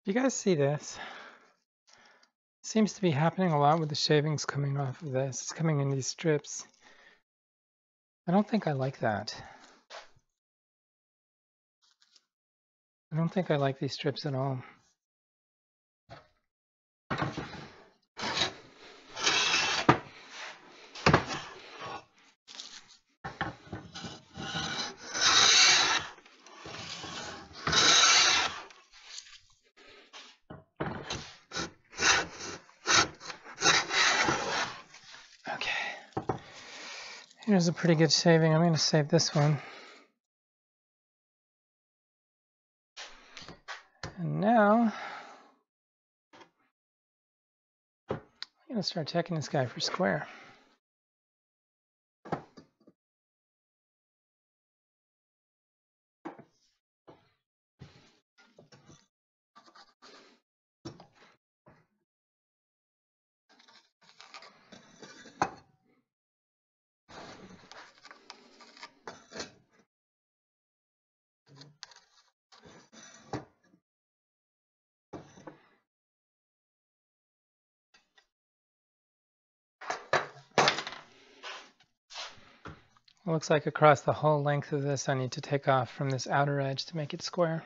You guys see this? Seems to be happening a lot with the shavings coming off of this. It's coming in these strips. I don't think I like that. I don't think I like these strips at all. Okay. Here's a pretty good shaving. I'm going to save this one. And now I'm going to start checking this guy for square. It looks like across the whole length of this I need to take off from this outer edge to make it square.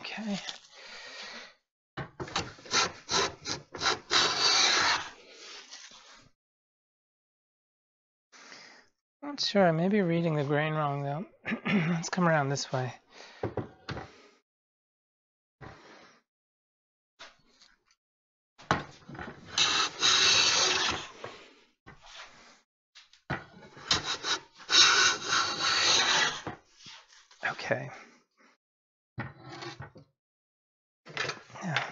Okay. Not sure, I may be reading the grain wrong though. Let's come around this way. Okay. Yeah.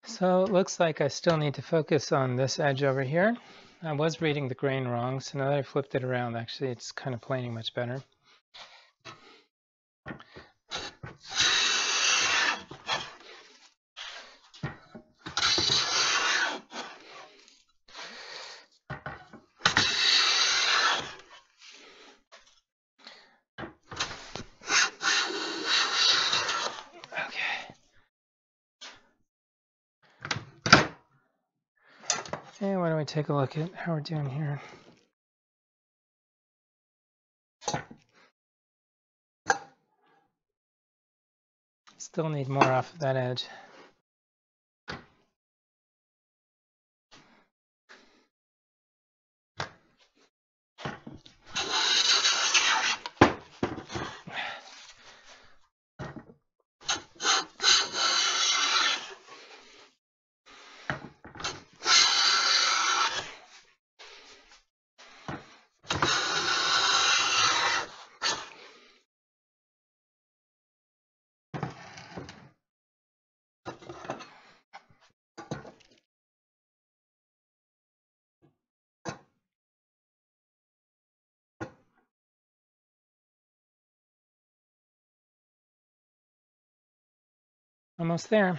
So it looks like I still need to focus on this edge over here. I was reading the grain wrong, so now that I flipped it around, actually it's kind of planing much better. Okay, why don't we take a look at how we're doing here. Still need more off of that edge. Almost there.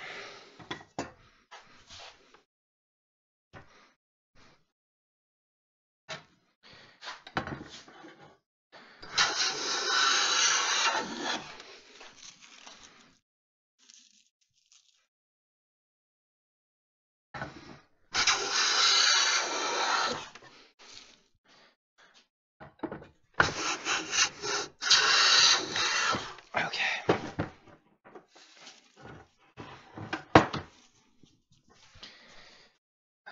Okay.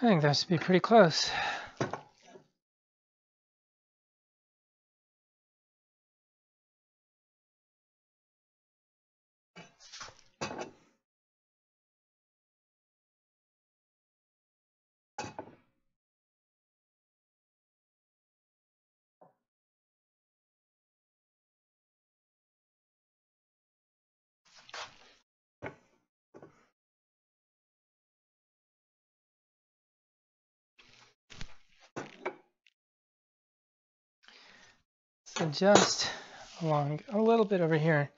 I think that should be pretty close. adjust along a little bit over here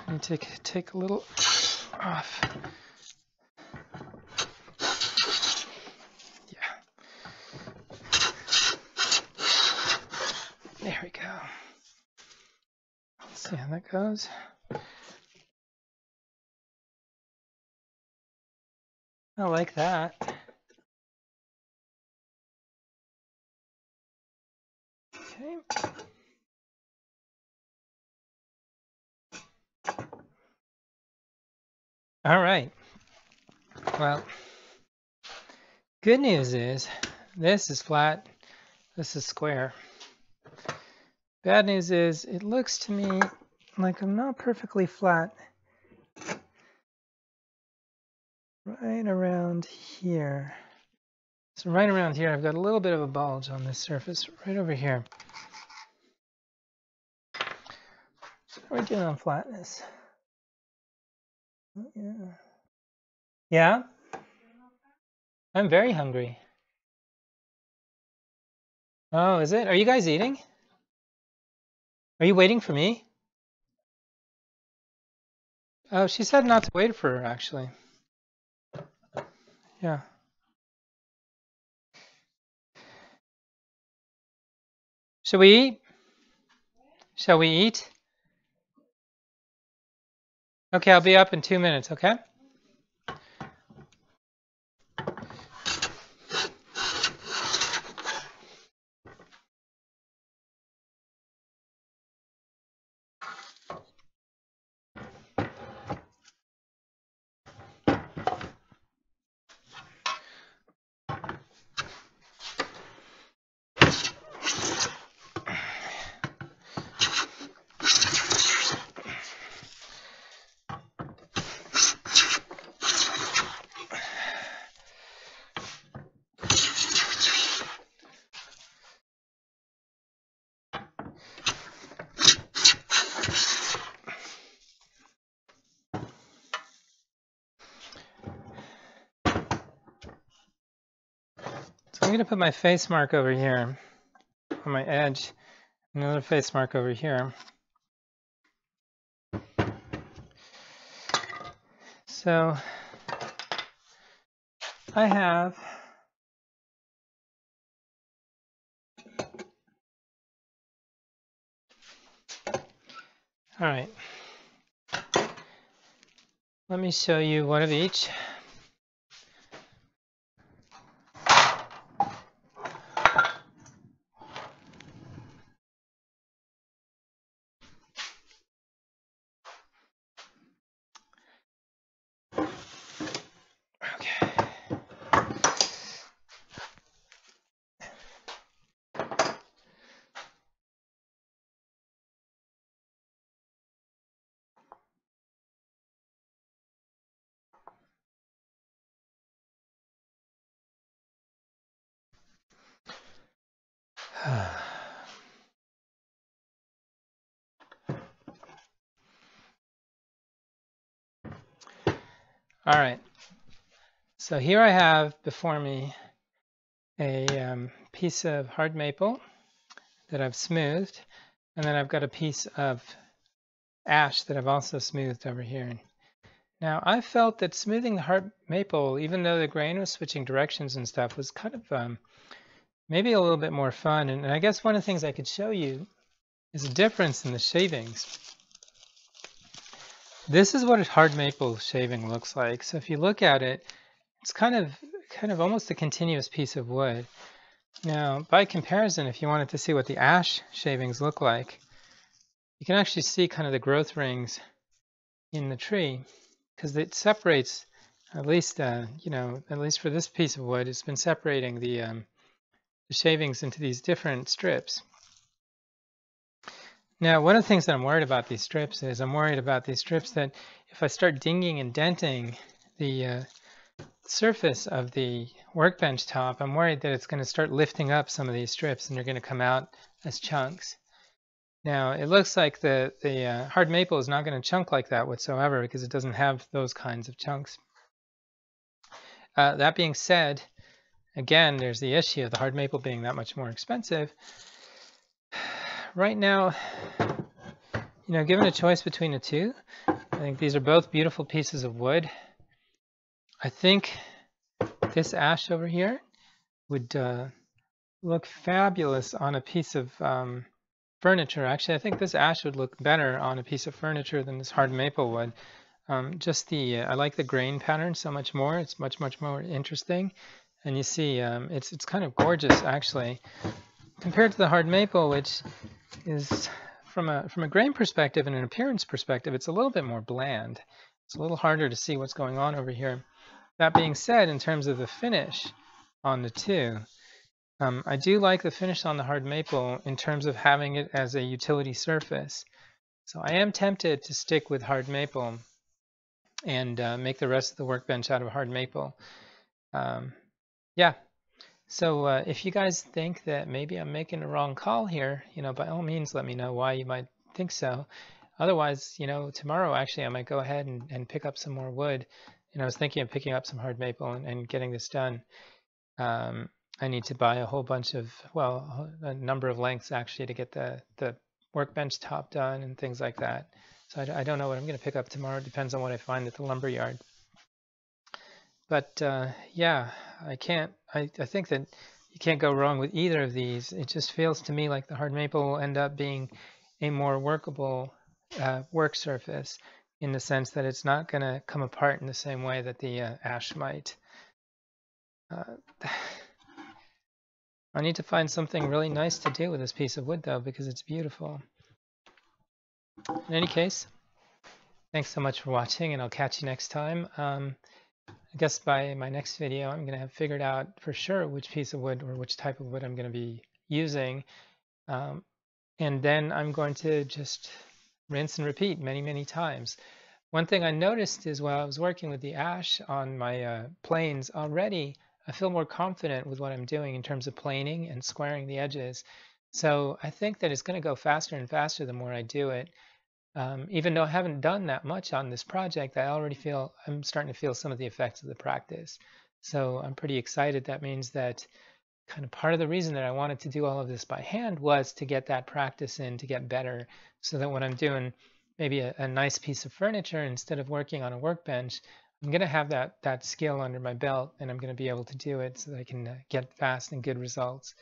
and take a little off. Yeah. There we go. Let's see how that goes. I like that. Okay. All right. Well, good news is this is flat, this is square. Bad news is it looks to me like I'm not perfectly flat right around here. So right around here, I've got a little bit of a bulge on this surface right over here. So how are we doing on flatness? Yeah. Yeah? I'm very hungry. Oh, is it? Are you guys eating? Are you waiting for me? Oh, she said not to wait for her, actually. Yeah. Shall we eat? Shall we eat? Okay, I'll be up in 2 minutes, okay? So I'm going to put my face mark over here on my edge, another face mark over here. So I have all right. Let me show you one of each. Okay. All right. So here I have before me a piece of hard maple that I've smoothed, and then I've got a piece of ash that I've also smoothed over here. Now I felt that smoothing the hard maple, even though the grain was switching directions and stuff, was kind of maybe a little bit more fun. And I guess one of the things I could show you is a difference in the shavings. This is what a hard maple shaving looks like. So if you look at it, it's kind of almost a continuous piece of wood. Now, by comparison, if you wanted to see what the ash shavings look like, you can actually see kind of the growth rings in the tree, because it separates, at least at least for this piece of wood, it's been separating the shavings into these different strips. Now, one of the things that I'm worried about these strips is I'm worried about these strips that if I start dinging and denting the surface of the workbench top, I'm worried that it's going to start lifting up some of these strips and they're going to come out as chunks. Now, it looks like the hard maple is not going to chunk like that whatsoever because it doesn't have those kinds of chunks. That being said, again, there's the issue of the hard maple being that much more expensive. right now, given a choice between the two, I think these are both beautiful pieces of wood. I think this ash over here would look fabulous on a piece of furniture. Actually, I think this ash would look better on a piece of furniture than this hard maple would. I like the grain pattern so much more. It's much more interesting, and you see, it's kind of gorgeous actually, compared to the hard maple, which is from a grain perspective and an appearance perspective, it's a little bit more bland. It's a little harder to see what's going on over here. That being said, in terms of the finish on the two, I do like the finish on the hard maple in terms of having it as a utility surface. So I am tempted to stick with hard maple and make the rest of the workbench out of hard maple. Yeah, so if you guys think that maybe I'm making a wrong call here, by all means let me know why you might think so. Otherwise, tomorrow actually I might go ahead and pick up some more wood. I was thinking of picking up some hard maple and getting this done. I need to buy a whole bunch of, well, a number of lengths actually to get the workbench top done and things like that. So I don't know what I'm going to pick up tomorrow. It depends on what I find at the lumber yard. But yeah, I think that you can't go wrong with either of these. It just feels to me like the hard maple will end up being a more workable work surface in the sense that it's not going to come apart in the same way that the ash might. I need to find something really nice to do with this piece of wood though, because it's beautiful. In any case, thanks so much for watching, and I'll catch you next time. I guess by my next video, I'm going to have figured out for sure which piece of wood or which type of wood I'm going to be using. And then I'm going to just rinse and repeat many times. One thing I noticed is while I was working with the ash on my planes already, I feel more confident with what I'm doing in terms of planing and squaring the edges. So I think that it's going to go faster and faster the more I do it. Even though I haven't done that much on this project, I'm starting to feel some of the effects of the practice. So I'm pretty excited. That means that kind of part of the reason that I wanted to do all of this by hand was to get that practice in, to get better, so that when I'm doing maybe a nice piece of furniture, instead of working on a workbench, I'm going to have that skill under my belt, and I'm going to be able to do it so that I can get fast and good results.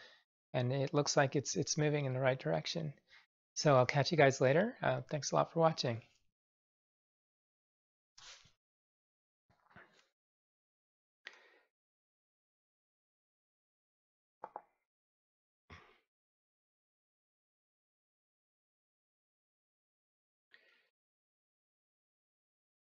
And it looks like it's moving in the right direction. So I'll catch you guys later. Thanks a lot for watching.